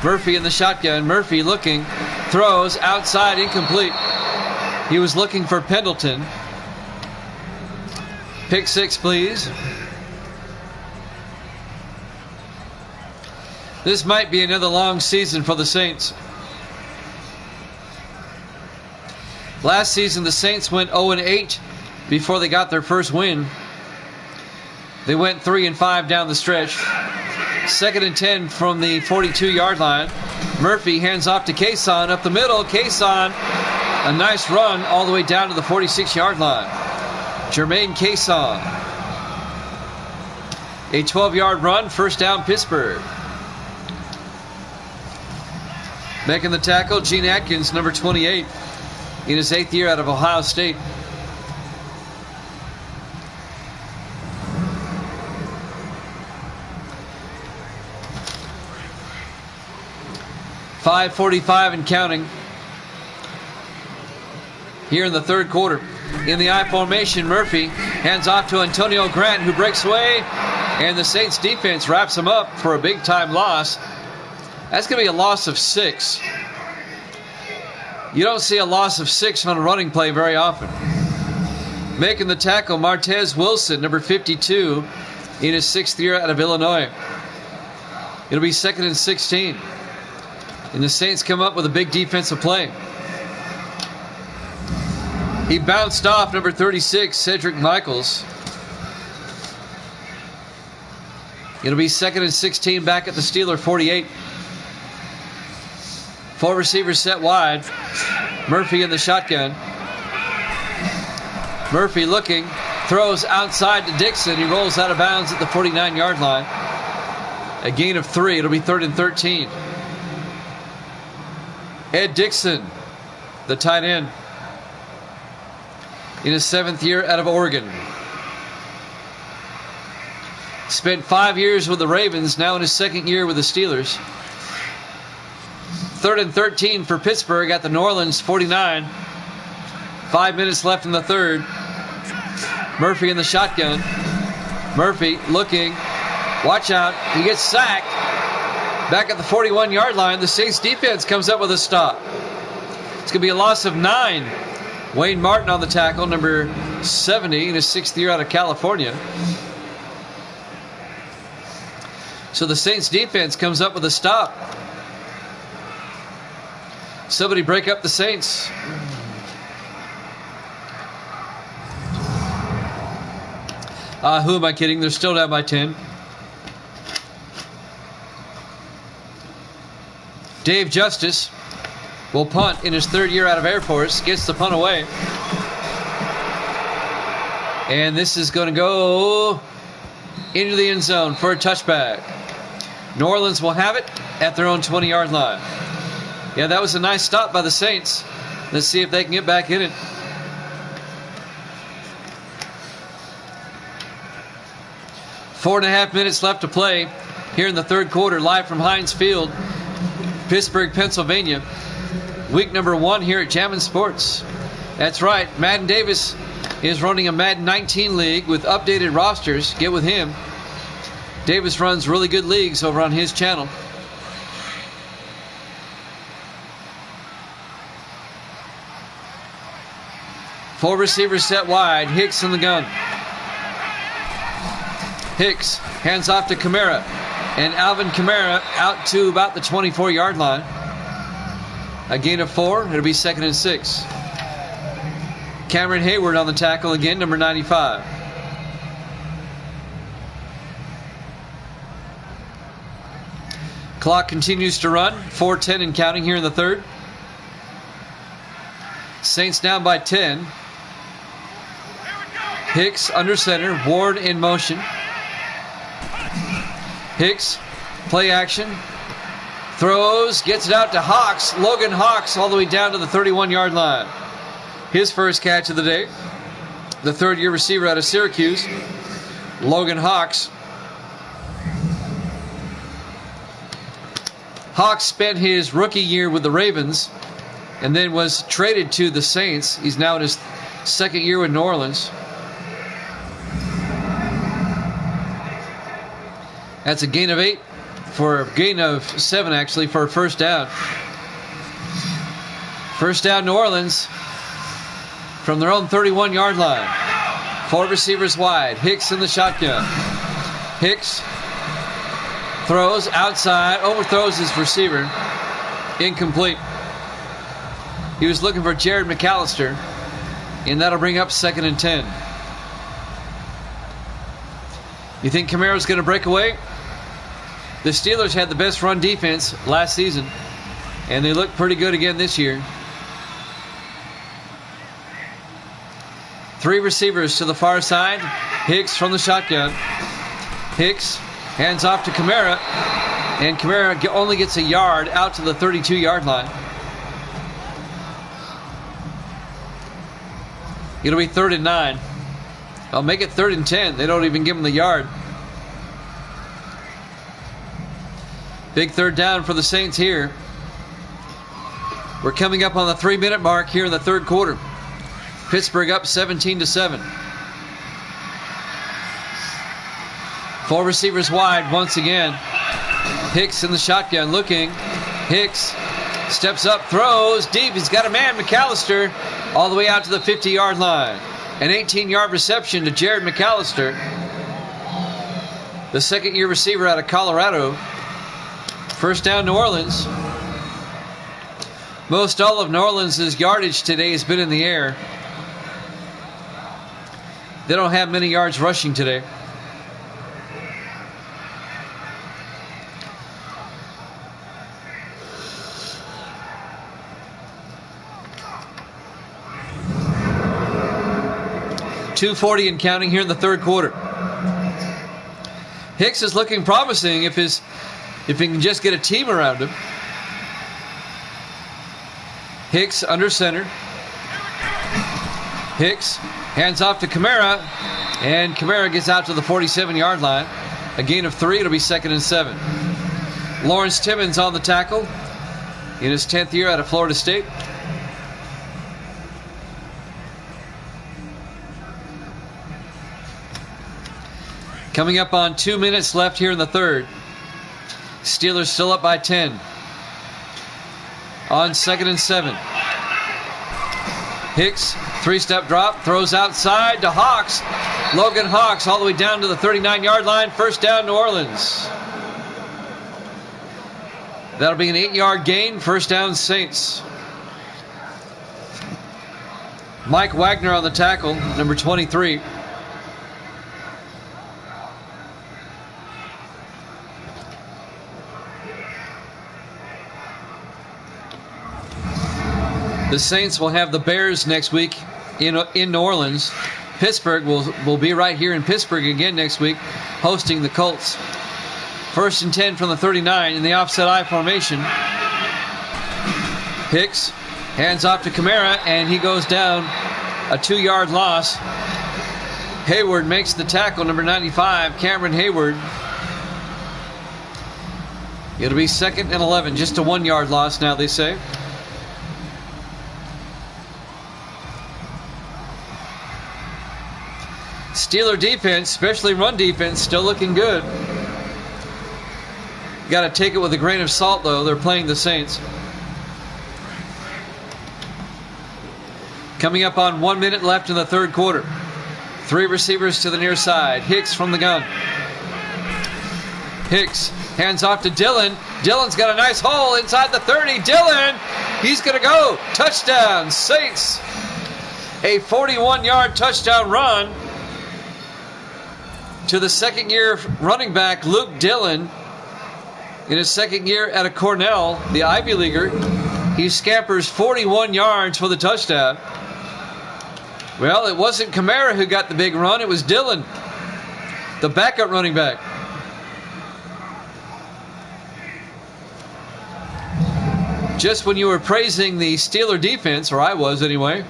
Murphy in the shotgun. Murphy looking. Throws outside, incomplete. He was looking for Pendleton. Pick 6, please. This might be another long season for the Saints. Last season, the Saints went 0-8 before they got their first win. They went 3-5 down the stretch. 2nd and 10 from the 42-yard line. Murphy hands off to Cason up the middle. Cason, a nice run all the way down to the 46-yard line. Jermaine Cason. A 12-yard run, 1st down, Pittsburgh. Making the tackle, Gene Atkins, number 28, in his 8th year out of Ohio State. .5:45 and counting here in the 3rd quarter. In the I formation, Murphy hands off to Antonio Grant, who breaks away, and the Saints defense wraps him up for a big-time loss. That's going to be a loss of 6. You don't see a loss of 6 on a running play very often. Making the tackle, Martez Wilson, number 52, in his 6th year out of Illinois. It'll be 2nd and 16. And the Saints come up with a big defensive play. He bounced off number 36, Cedric Michaels. It'll be 2nd and 16 back at the Steeler 48. 4 receivers set wide. Murphy in the shotgun. Murphy looking. Throws outside to Dixon. He rolls out of bounds at the 49-yard line. A gain of 3. It'll be 3rd and 13. Ed Dixon, the tight end, in his 7th year out of Oregon. Spent 5 years with the Ravens, now in his 2nd year with the Steelers. 3rd and 13 for Pittsburgh at the New Orleans 49. 5 minutes left in the 3rd. Murphy in the shotgun. Murphy looking. Watch out. He gets sacked. Back at the 41-yard line, the Saints defense comes up with a stop. It's going to be a loss of 9. Wayne Martin on the tackle, number 70, in his 6th year out of California. So the Saints defense comes up with a stop. Somebody break up the Saints. Who am I kidding? They're still down by 10. Dave Justice will punt in his 3rd year out of Air Force. Gets the punt away. And this is going to go into the end zone for a touchback. New Orleans will have it at their own 20-yard line. Yeah, that was a nice stop by the Saints. Let's see if they can get back in it. Four and a half minutes left to play here in the third quarter, live from Heinz Field, Pittsburgh, Pennsylvania. Week number 1 here at Jammin' Sports. That's right, Madden Davis is running a Madden 19 league with updated rosters. Get with him. Davis runs really good leagues over on his channel. Four receivers set wide. Hicks in the gun. Hicks hands off to Kamara. And Alvin Kamara out to about the 24-yard line. A gain of 4. It'll be 2nd and 6. Cameron Hayward on the tackle again, number 95. Clock continues to run. 4:10 and counting here in the third. Saints down by 10. Hicks under center. Ward in motion. Hicks, play action. Throws, gets it out to Hawks. Logan Hawks all the way down to the 31-yard line. His first catch of the day. The third-year receiver out of Syracuse, Logan Hawks. Hawks spent his rookie year with the Ravens and then was traded to the Saints. He's now in his second year with New Orleans. That's a gain of 8 for a gain of 7 actually for a first down. First down New Orleans from their own 31-yard line. Four receivers wide. Hicks in the shotgun. Hicks throws outside, overthrows his receiver. Incomplete. He was looking for Jared McAllister, and that'll bring up 2nd and 10. You think Kamara's going to break away? The Steelers had the best run defense last season, and they look pretty good again this year. Three receivers to the far side. Hicks from the shotgun. Hicks hands off to Kamara, and Kamara only gets a yard out to the 32-yard line. It'll be 3rd and 9. I'll make it 3rd and 10. They don't even give him the yard. Big third down for the Saints here. We're coming up on the 3-minute mark here in the third quarter. Pittsburgh up 17-7. Four receivers wide once again. Hicks in the shotgun looking. Hicks steps up, throws deep. He's got a man, McAllister, all the way out to the 50-yard line. An 18-yard reception to Jared McAllister, the second-year receiver out of Colorado. First down, New Orleans. Most all of New Orleans' yardage today has been in the air. They don't have many yards rushing today. .240 and counting here in the third quarter. Hicks is looking promising if he can just get a team around him. Hicks under center. Hicks hands off to Kamara, and Kamara gets out to the 47-yard line. A gain of 3. It'll be 2nd and 7. Lawrence Timmons on the tackle in his 10th year out of Florida State. Coming up on 2 minutes left here in the third. Steelers still up by 10. On 2nd and 7. Hicks, 3-step drop, throws outside to Hawks. Logan Hawks all the way down to the 39-yard line. First down, New Orleans. That'll be an 8-yard gain. First down, Saints. Mike Wagner on the tackle, number 23. The Saints will have the Bears next week in New Orleans. Pittsburgh will be right here in Pittsburgh again next week, hosting the Colts. 1st and 10 from the 39 in the offset I formation. Hicks hands off to Kamara, and he goes down, a 2-yard loss. Hayward makes the tackle, number 95, Cameron Hayward. It'll be 2nd and 11, just a 1-yard loss now, they say. Steeler defense, especially run defense, still looking good. Got to take it with a grain of salt, though. They're playing the Saints. Coming up on 1 minute left in the third quarter. 3 receivers to the near side. Hicks from the gun. Hicks hands off to Dillon. Dillon's got a nice hole inside the 30. Dillon, he's going to go. Touchdown, Saints. A 41-yard touchdown run to the second-year running back, Luke Dillon. In his second year at a Cornell, the Ivy Leaguer, he scampers 41 yards for the touchdown. Well, it wasn't Kamara who got the big run. It was Dillon, the backup running back. Just when you were praising the Steeler defense, or I was anyway,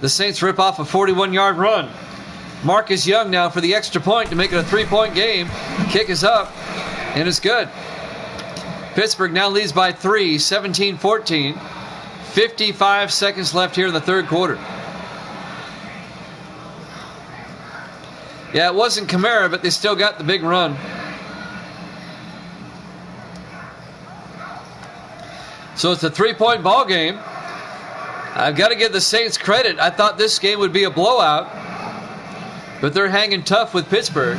the Saints rip off a 41-yard run. Marcus Young now for the extra point to make it a 3-point game. Kick is up, and it's good. Pittsburgh now leads by 3, 17-14. 55 seconds left here in the third quarter. Yeah, it wasn't Kamara, but they still got the big run. So it's a 3-point ball game. I've got to give the Saints credit. I thought this game would be a blowout, but they're hanging tough with Pittsburgh.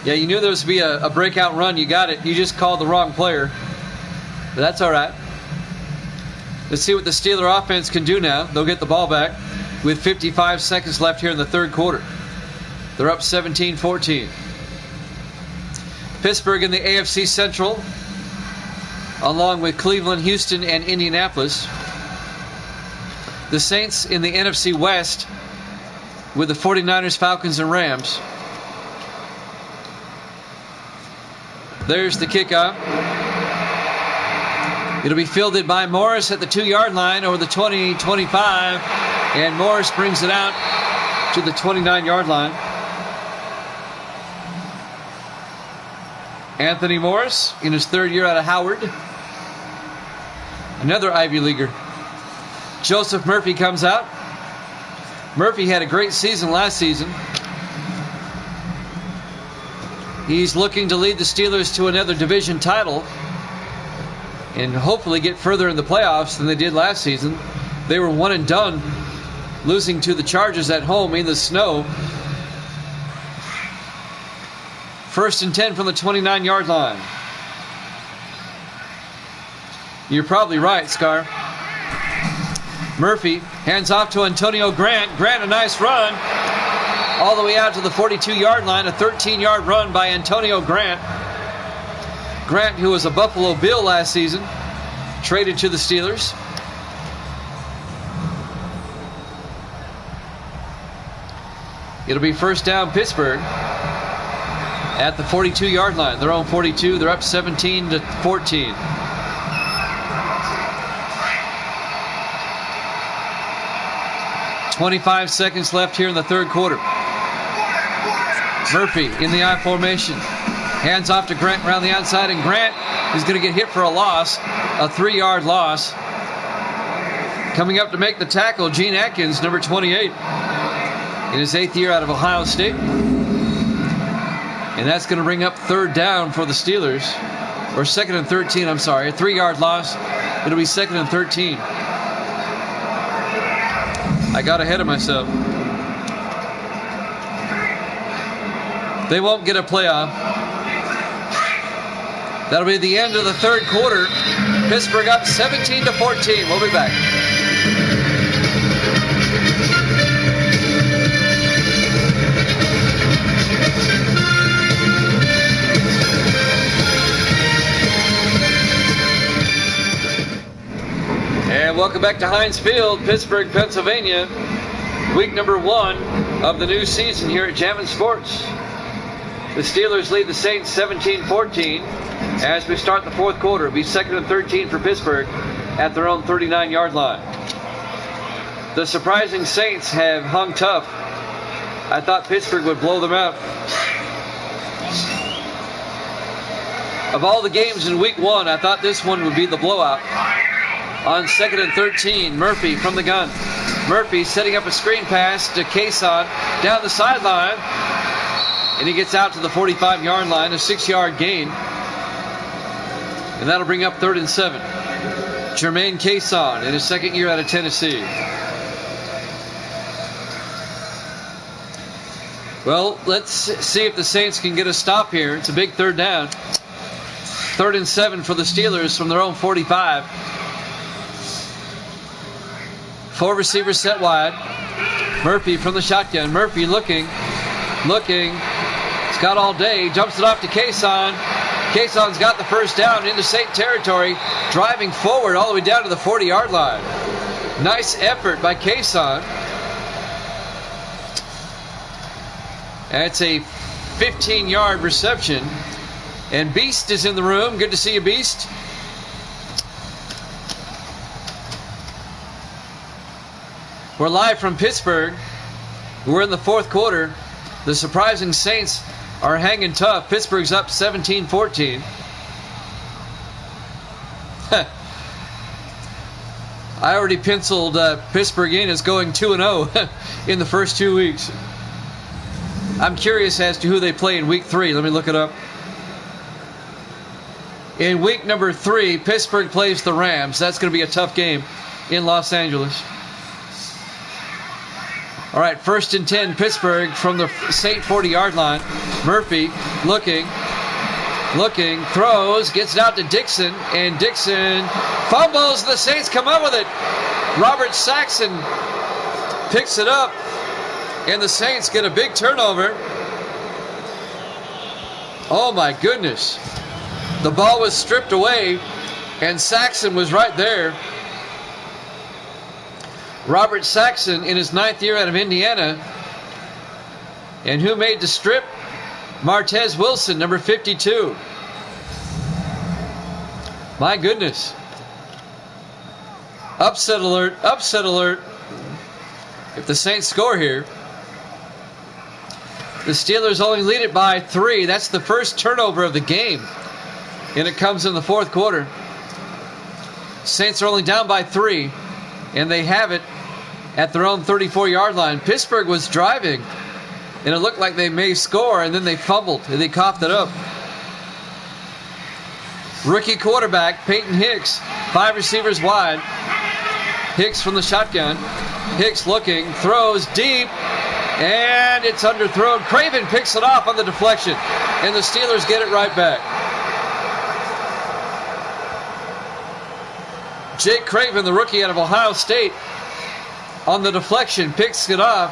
Yeah, you knew there was to be a breakout run. You got it. You just called the wrong player. But that's all right. Let's see what the Steeler offense can do now. They'll get the ball back with 55 seconds left here in the third quarter. They're up 17-14. Pittsburgh in the AFC Central, along with Cleveland, Houston, and Indianapolis. The Saints in the NFC West with the 49ers, Falcons, and Rams. There's the kickoff. It'll be fielded by Morris at the 2-yard line over the 20-25. And Morris brings it out to the 29-yard line. Anthony Morris in his third year out of Howard. Another Ivy Leaguer. Joseph Murphy comes out. Murphy had a great season last season. He's looking to lead the Steelers to another division title and hopefully get further in the playoffs than they did last season. They were one and done, losing to the Chargers at home in the snow. 1st and 10 from the 29-yard line. You're probably right, Scar. Murphy hands off to Antonio Grant. Grant, a nice run all the way out to the 42-yard line. A 13-yard run by Antonio Grant. Grant, who was a Buffalo Bill last season, traded to the Steelers. It'll be first down Pittsburgh at the 42-yard line. Their own 42. They're up 17-14. .25 seconds left here in the third quarter. Murphy in the I formation. Hands off to Grant around the outside, and Grant is going to get hit for a loss, a 3-yard loss. Coming up to make the tackle, Gene Atkins, number 28, in his 8th year out of Ohio State. And that's going to bring up third down for the Steelers. Or 2nd and 13, I'm sorry. A 3-yard loss. It'll be 2nd and 13. I got ahead of myself. They won't get a playoff. That'll be the end of the third quarter. Pittsburgh up 17-14. We'll be back. And welcome back to Heinz Field, Pittsburgh, Pennsylvania. Week number 1 of the new season here at Jammin' Sports. The Steelers lead the Saints 17-14 as we start the fourth quarter. It'll be 2nd and 13 for Pittsburgh at their own 39-yard line. The surprising Saints have hung tough. I thought Pittsburgh would blow them out. Of all the games in week 1, I thought this one would be the blowout. On 2nd and 13, Murphy from the gun. Murphy setting up a screen pass to Kason down the sideline. And he gets out to the 45-yard line, a 6-yard gain. And that'll bring up 3rd and 7. Jermaine Kason in his second year out of Tennessee. Well, let's see if the Saints can get a stop here. It's a big 3rd down. 3rd and 7 for the Steelers from their own 45. 4 receivers set wide. Murphy from the shotgun. Murphy looking. He's got all day. Jumps it off to Kason. Kason's got the first down into Saint territory. Driving forward all the way down to the 40-yard line. Nice effort by Kason. That's a 15-yard reception. And Beast is in the room. Good to see you, Beast. We're live from Pittsburgh. We're in the fourth quarter. The surprising Saints are hanging tough. Pittsburgh's up 17-14. I already penciled Pittsburgh in as going 2-0 in the first 2 weeks. I'm curious as to who they play in week 3. Let me look it up. In week number 3, Pittsburgh plays the Rams. That's going to be a tough game in Los Angeles. All right, 1st and 10, Pittsburgh from the Saint 40-yard line. Murphy looking, throws, gets it out to Dixon, and Dixon fumbles. The Saints come up with it. Robert Saxon picks it up, and the Saints get a big turnover. Oh my goodness. The ball was stripped away, and Saxon was right there. Robert Saxon in his 9th year out of Indiana. And who made the strip? Martez Wilson, number 52. My goodness. Upset alert, upset alert. If the Saints score here. The Steelers only lead it by 3. That's the first turnover of the game. And it comes in the fourth quarter. Saints are only down by 3. And they have it at their own 34-yard line. Pittsburgh was driving, and it looked like they may score, and then they fumbled, and they coughed it up. Rookie quarterback, Peyton Hicks, 5 receivers wide. Hicks from the shotgun. Hicks looking, throws deep, and it's underthrown. Craven picks it off on the deflection, and the Steelers get it right back. Jake Craven, the rookie out of Ohio State, on the deflection, picks it off.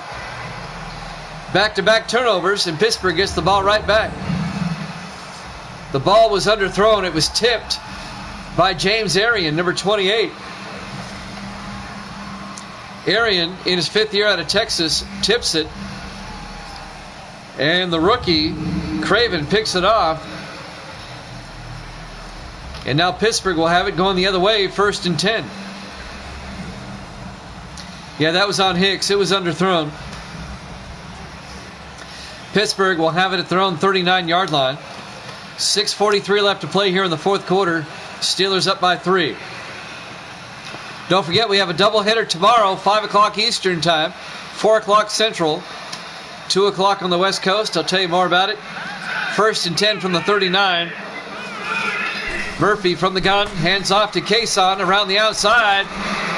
Back-to-back turnovers, and Pittsburgh gets the ball right back. The ball was underthrown. It was tipped by James Arian, number 28. Arian, in his 5th year out of Texas, tips it. And the rookie, Craven, picks it off. And now Pittsburgh will have it going the other way, 1st and 10. Yeah, that was on Hicks. It was underthrown. Pittsburgh will have it at their own 39-yard line. 6:43 left to play here in the fourth quarter. Steelers up by 3. Don't forget, we have a doubleheader tomorrow, 5 o'clock Eastern time, 4 o'clock Central, 2 o'clock on the West Coast. I'll tell you more about it. 1st and 10 from the 39. Murphy from the gun, hands off to Kason around the outside,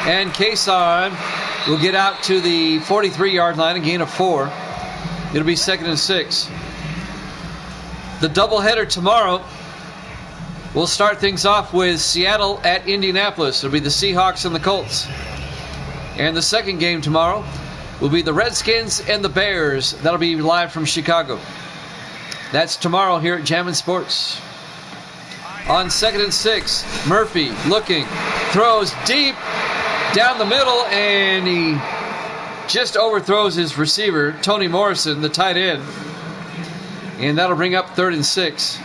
and Kason will get out to the 43-yard line, a gain of 4. It'll be 2nd and 6. The doubleheader tomorrow will start things off with Seattle at Indianapolis. It'll be the Seahawks and the Colts. And the second game tomorrow will be the Redskins and the Bears. That'll be live from Chicago. That's tomorrow here at Jammin' Sports. On 2nd and 6, Murphy looking, throws deep, down the middle, and he just overthrows his receiver, Tony Morrison, the tight end. And that'll bring up 3rd and 6.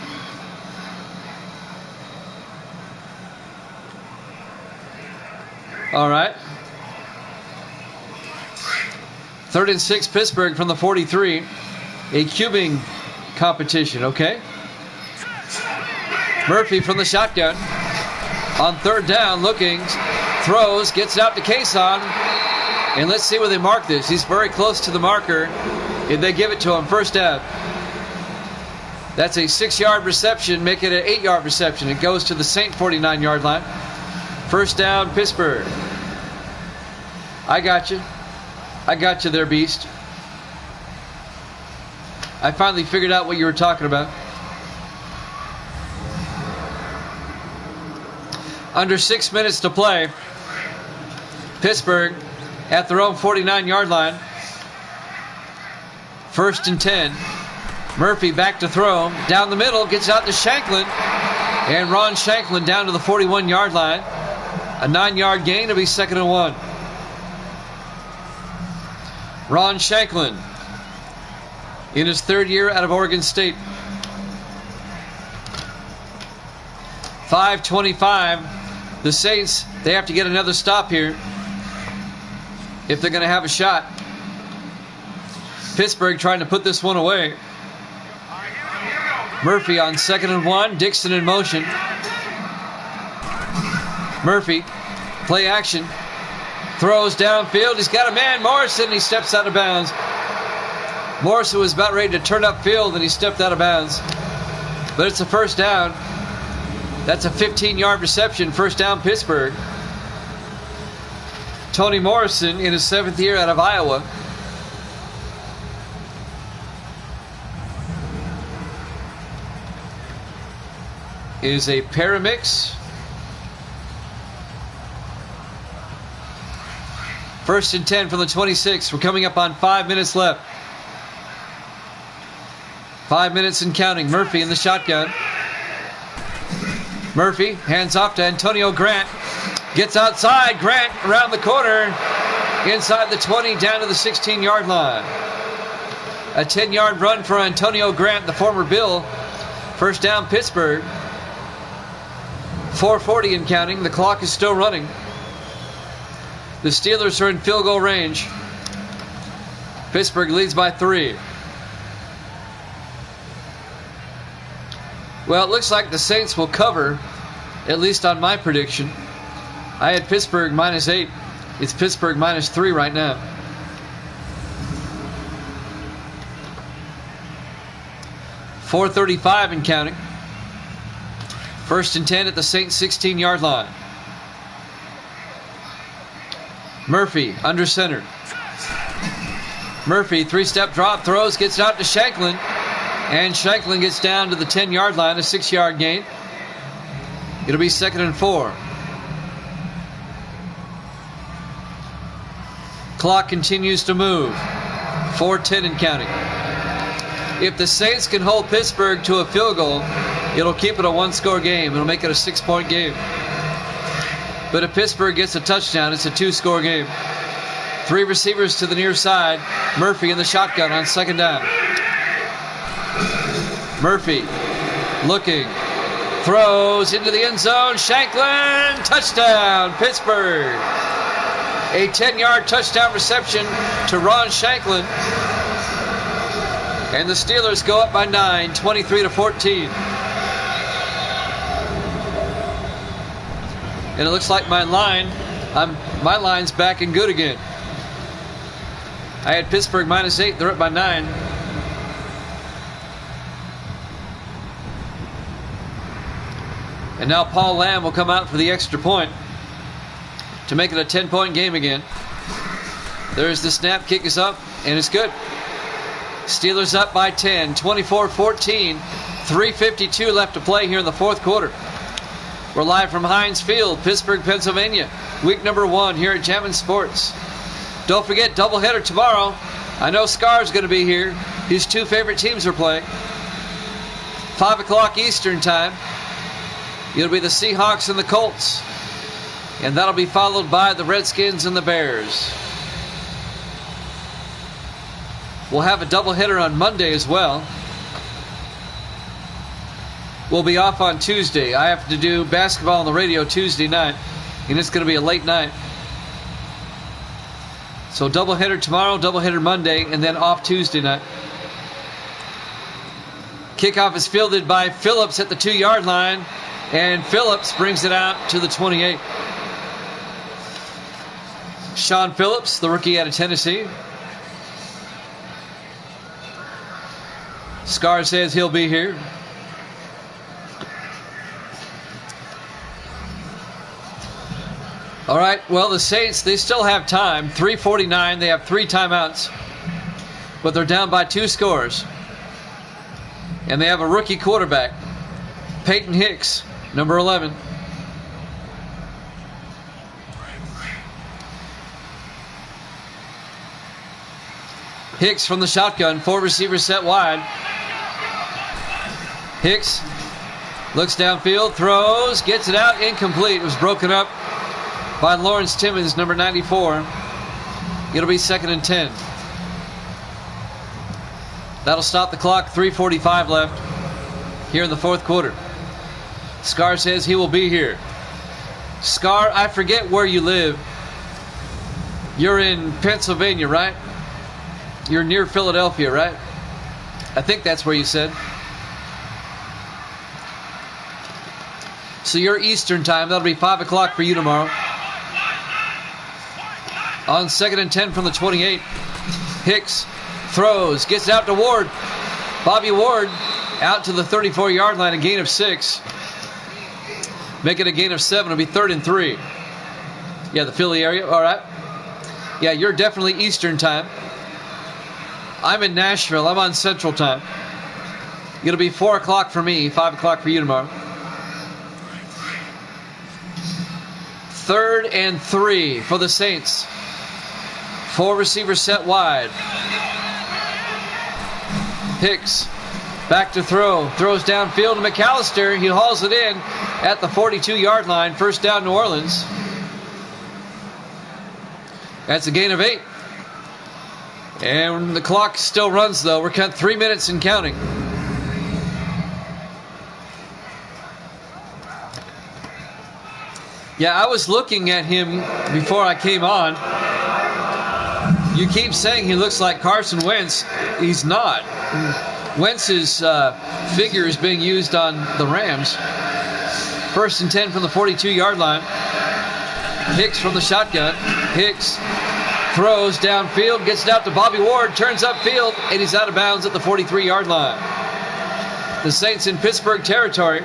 All right. 3rd and 6, Pittsburgh from the 43. A cubing competition, okay? Murphy from the shotgun. On 3rd down, looking, throws, gets it out to Kason. And let's see where they mark this. He's very close to the marker. If they give it to him, 1st down. That's a 6-yard reception, make it an 8-yard reception. It goes to the Saint 49-yard line. 1st down, Pittsburgh. I got you. I got you there, Beast. I finally figured out what you were talking about. Under 6 minutes to play. Pittsburgh at their own 49-yard line. 1st and 10. Murphy back to throw. Down the middle, gets out to Shanklin. And Ron Shanklin down to the 41-yard line. A 9-yard gain to be 2nd and 1. Ron Shanklin in his 3rd year out of Oregon State. 5:25. The Saints, they have to get another stop here if they're going to have a shot. Pittsburgh trying to put this one away. Murphy on 2nd and 1. Dixon in motion. Murphy, play action. Throws downfield. He's got a man, Morrison. He steps out of bounds. Morrison was about ready to turn upfield, and he stepped out of bounds. But it's a 1st down. That's a 15-yard reception. 1st down, Pittsburgh. Tony Morrison in his 7th year out of Iowa. Is a paramix. 1st and 10 from the 26. We're coming up on 5 minutes left. 5 minutes and counting. Murphy in the shotgun. Murphy hands off to Antonio Grant. Gets outside. Grant around the corner. Inside the 20, down to the 16-yard line. A 10-yard run for Antonio Grant, the former Bill. 1st down, Pittsburgh. 4:40 and counting. The clock is still running. The Steelers are in field goal range. Pittsburgh leads by 3. Well, it looks like the Saints will cover, at least on my prediction. I had Pittsburgh -8. It's Pittsburgh -3 right now. .435 and counting. 1st and 10 at the Saints 16-yard line. Murphy under center. Murphy, 3-step drop, throws, gets it out to Shanklin. And Shanklin gets down to the 10-yard line, a 6-yard gain. It'll be 2nd and 4. Clock continues to move. 4:10 and counting. If the Saints can hold Pittsburgh to a field goal, it'll keep it a 1-score game. It'll make it a 6-point game. But if Pittsburgh gets a touchdown, it's a 2-score game. 3 receivers to the near side. Murphy in the shotgun on 2nd down. Murphy looking. Throws into the end zone. Shanklin. Touchdown, Pittsburgh. A 10-yard touchdown reception to Ron Shanklin. And the Steelers go up by 9, 23-14. And it looks like my line's back and good again. I had Pittsburgh -8. They're up by 9. And now Paul Lamb will come out for the extra point to make it a 10-point game again. There's the snap. Kick is up, and it's good. Steelers up by 10, 24-14. 3:52 left to play here in the 4th quarter. We're live from Heinz Field, Pittsburgh, Pennsylvania. Week number 1 here at Jammin' Sports. Don't forget, doubleheader tomorrow. I know Scar's going to be here. His 2 favorite teams are playing. 5 o'clock Eastern time. It'll be the Seahawks and the Colts. And that'll be followed by the Redskins and the Bears. We'll have a doubleheader on Monday as well. We'll be off on Tuesday. I have to do basketball on the radio Tuesday night, and it's going to be a late night. So doubleheader tomorrow, doubleheader Monday, and then off Tuesday night. Kickoff is fielded by Phillips at the 2-yard line, and Phillips brings it out to the 28. Sean Phillips, the rookie out of Tennessee. Scar says he'll be here. All right, well, the Saints, they still have time. 3:49, they have 3 timeouts. But they're down by 2 scores. And they have a rookie quarterback, Peyton Hicks, number 11. Hicks from the shotgun, 4 receivers set wide. Hicks looks downfield, throws, gets it out, incomplete. It was broken up by Lawrence Timmons, number 94. It'll be 2nd and 10. That'll stop the clock. 3:45 left here in the 4th quarter. Scar says he will be here. Scar, I forget where you live. You're in Pennsylvania, right? You're near Philadelphia, right? I think that's where you said. So you're Eastern time. That'll be 5 o'clock for you tomorrow. On 2nd and 10 from the 28. Hicks throws, gets it out to Ward. Bobby Ward out to the 34-yard line, a gain of 6. Make it a gain of 7. It'll be 3rd and 3. Yeah, the Philly area. All right. Yeah, you're definitely Eastern time. I'm in Nashville. I'm on Central time. It'll be 4 o'clock for me, 5 o'clock for you tomorrow. 3rd and 3 for the Saints. 4 receivers set wide. Hicks back to throw. Throws downfield to McAllister. He hauls it in at the 42-yard line. 1st down, New Orleans. That's a gain of 8. And the clock still runs, though. We're counting 3 minutes and counting. Yeah, I was looking at him before I came on. You keep saying he looks like Carson Wentz. He's not. Wentz's figure is being used on the Rams. 1st and 10 from the 42-yard line. Hicks from the shotgun. Hicks throws downfield, gets it out to Bobby Ward, turns upfield, and he's out of bounds at the 43-yard line. The Saints in Pittsburgh territory.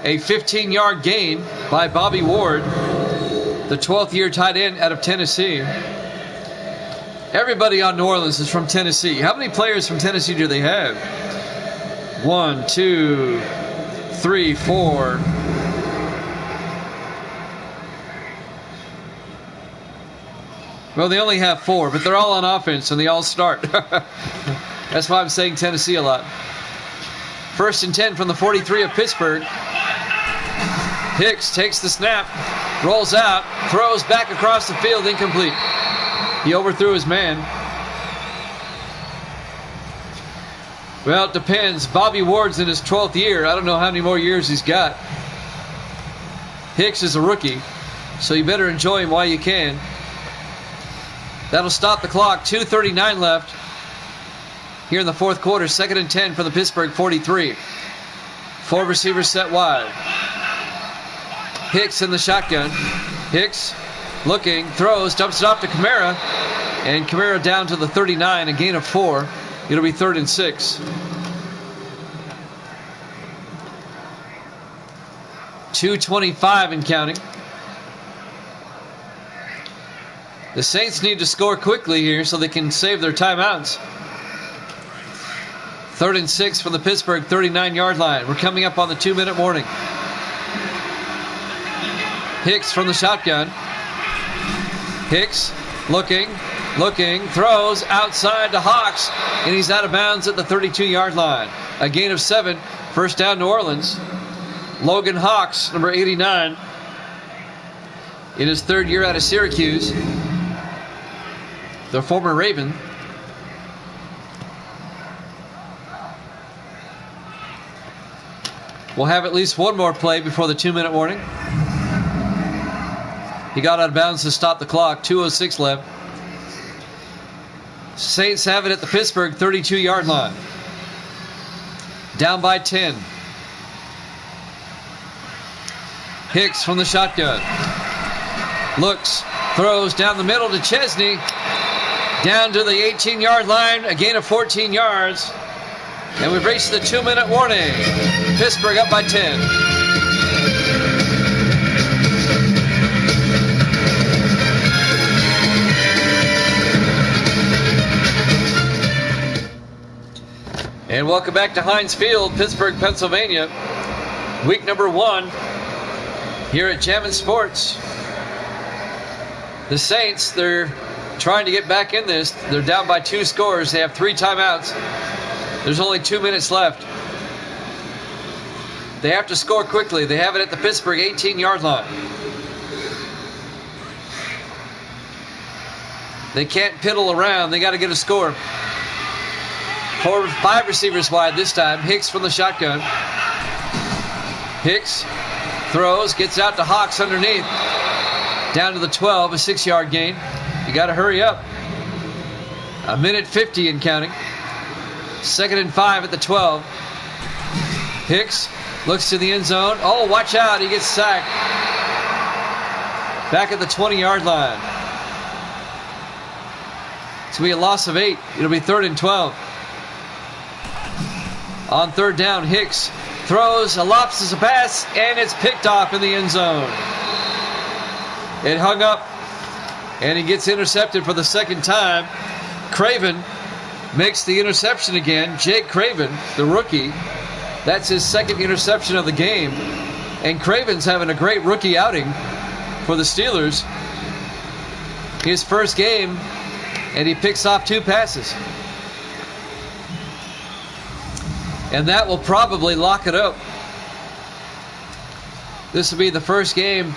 A 15-yard gain by Bobby Ward, the 12th-year tight end out of Tennessee. Everybody on New Orleans is from Tennessee. How many players from Tennessee do they have? 1, 2, 3, 4. Well, they only have 4, but they're all on offense, and they all start. That's why I'm saying Tennessee a lot. 1st and 10 from the 43 of Pittsburgh. Hicks takes the snap, rolls out, throws back across the field, incomplete. He overthrew his man. Well, it depends. Bobby Ward's in his 12th year. I don't know how many more years he's got. Hicks is a rookie, so you better enjoy him while you can. That'll stop the clock. 2:39 left here in the 4th quarter. 2nd and 10 for the Pittsburgh 43. 4 receivers set wide. Hicks in the shotgun. Hicks looking, throws, dumps it off to Kamara. And Kamara down to the 39, a gain of 4. It'll be 3rd and 6. 2:25 and counting. The Saints need to score quickly here so they can save their timeouts. 3rd and 6 from the Pittsburgh 39-yard line. We're coming up on the 2-minute warning. Hicks from the shotgun. Hicks looking, throws outside to Hawks, and he's out of bounds at the 32-yard line. A gain of 7, 1st down New Orleans. Logan Hawks, number 89, in his third year out of Syracuse, the former Raven. We'll have at least one more play before the 2-minute warning. He got out of bounds to stop the clock. 2:06 left. Saints have it at the Pittsburgh 32-yard line. Down by 10. Hicks from the shotgun. Looks, throws down the middle to Chesney. Down to the 18-yard line, a gain of 14 yards. And we've reached the 2-minute warning. Pittsburgh up by 10. And welcome back to Heinz Field, Pittsburgh, Pennsylvania. Week number 1 here at Jammin' Sports. The Saints, they're trying to get back in this. They're down by 2 scores. They have 3 timeouts. There's only 2 minutes left. They have to score quickly. They have it at the Pittsburgh 18-yard line. They can't piddle around. They got to get a score. 5 receivers wide this time. Hicks from the shotgun. Hicks throws, gets out to Hawks underneath. Down to the 12, a 6-yard gain. You got to hurry up. 1:50 and counting. 2nd and 5 at the 12. Hicks looks to the end zone. Oh, watch out. He gets sacked. Back at the 20-yard line. It's going to be a loss of 8. It'll be 3rd and 12. On 3rd down, Hicks throws, elapses a pass, and it's picked off in the end zone. It hung up, and he gets intercepted for the 2nd time. Craven makes the interception again. Jake Craven, the rookie, that's his 2nd interception of the game. And Craven's having a great rookie outing for the Steelers. His first game, and he picks off 2 passes. And that will probably lock it up. This will be the first game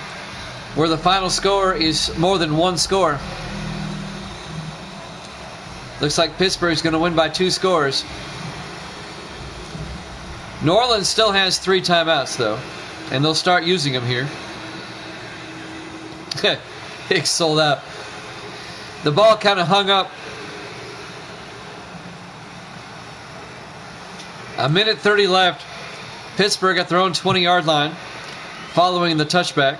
where the final score is more than 1 score. Looks like Pittsburgh's going to win by 2 scores. New Orleans still has 3 timeouts, though, and they'll start using them here. Hicks sold out. The ball kind of hung up. 1:30 left. Pittsburgh at their own 20-yard line, following the touchback.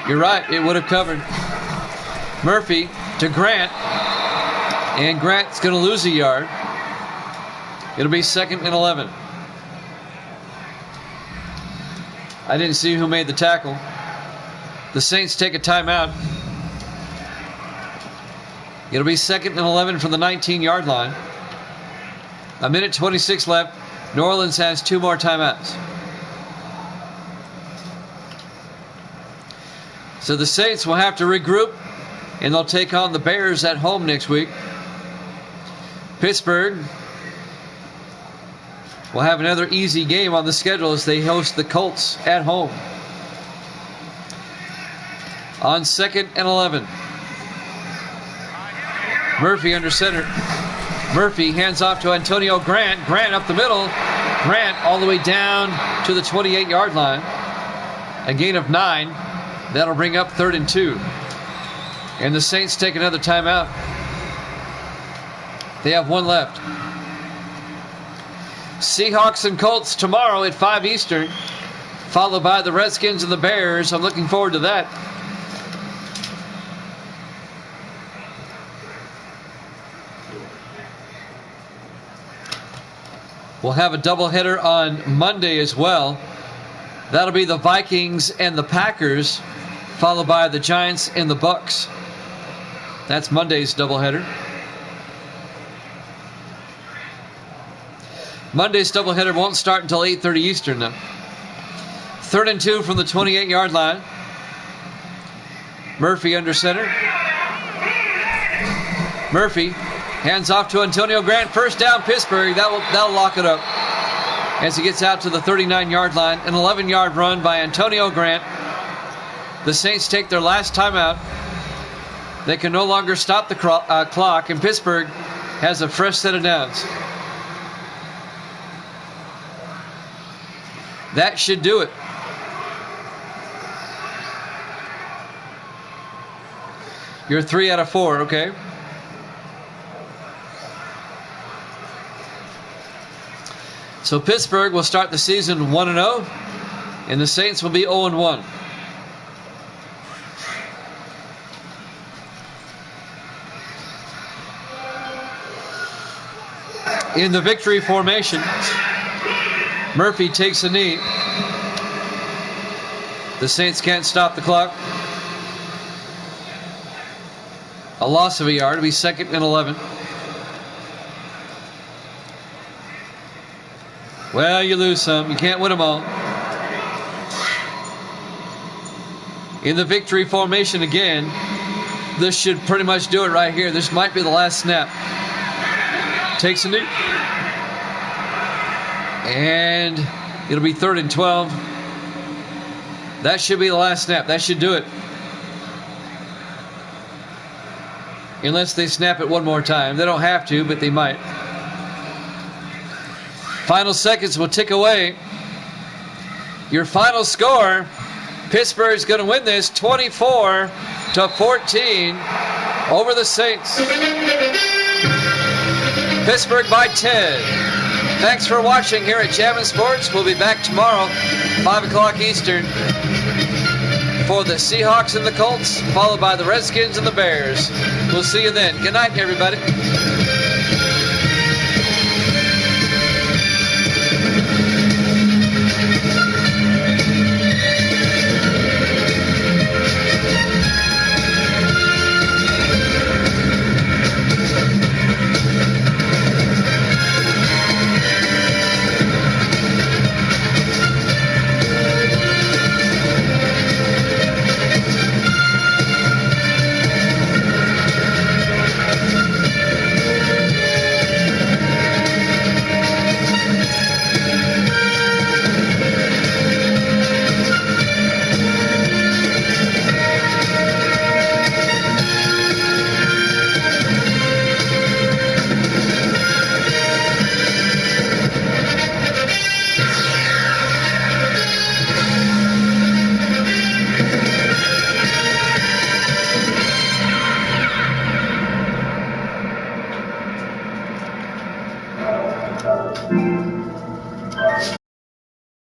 You're right, it would have covered. Murphy to Grant, and Grant's going to lose a yard. It'll be 2nd and 11. I didn't see who made the tackle. The Saints take a timeout. It'll be 2nd and 11 from the 19-yard line. 1:26 left. New Orleans has 2 more timeouts. So the Saints will have to regroup, and they'll take on the Bears at home next week. Pittsburgh will have another easy game on the schedule as they host the Colts at home. On 2nd and 11. Murphy under center. Murphy hands off to Antonio Grant. Grant up the middle. Grant all the way down to the 28-yard line. A gain of 9. That'll bring up 3rd and 2. And the Saints take another timeout. They have 1 left. Seahawks and Colts tomorrow at 5 Eastern, followed by the Redskins and the Bears. I'm looking forward to that. We'll have a doubleheader on Monday as well. That'll be the Vikings and the Packers, followed by the Giants and the Bucks. That's Monday's doubleheader. Monday's doubleheader won't start until 8:30 Eastern, though. 3rd and 2 from the 28-yard line. Murphy under center. Murphy hands off to Antonio Grant. 1st down, Pittsburgh. That'll lock it up. as he gets out to the 39-yard line. An 11-yard run by Antonio Grant. The Saints take their last timeout. They can no longer stop the clock, and Pittsburgh has a fresh set of downs. That should do it. You're 3 out of 4, okay? So Pittsburgh will start the season 1-0, and the Saints will be 0-1. In the victory formation, Murphy takes a knee. The Saints can't stop the clock. A loss of a yard. It'll be 2nd and 11. Well, you lose some. You can't win them all. In the victory formation again. This should pretty much do it right here. This might be the last snap. Takes a knee. And it'll be 3rd and 12. That should be the last snap. That should do it. Unless they snap it one more time. They don't have to, but they might. Final seconds will tick away. Your final score, Pittsburgh's going to win this 24-14 over the Saints. Pittsburgh by 10. Thanks for watching here at Jammin' Sports. We'll be back tomorrow, 5 o'clock Eastern, for the Seahawks and the Colts, followed by the Redskins and the Bears. We'll see you then. Good night, everybody.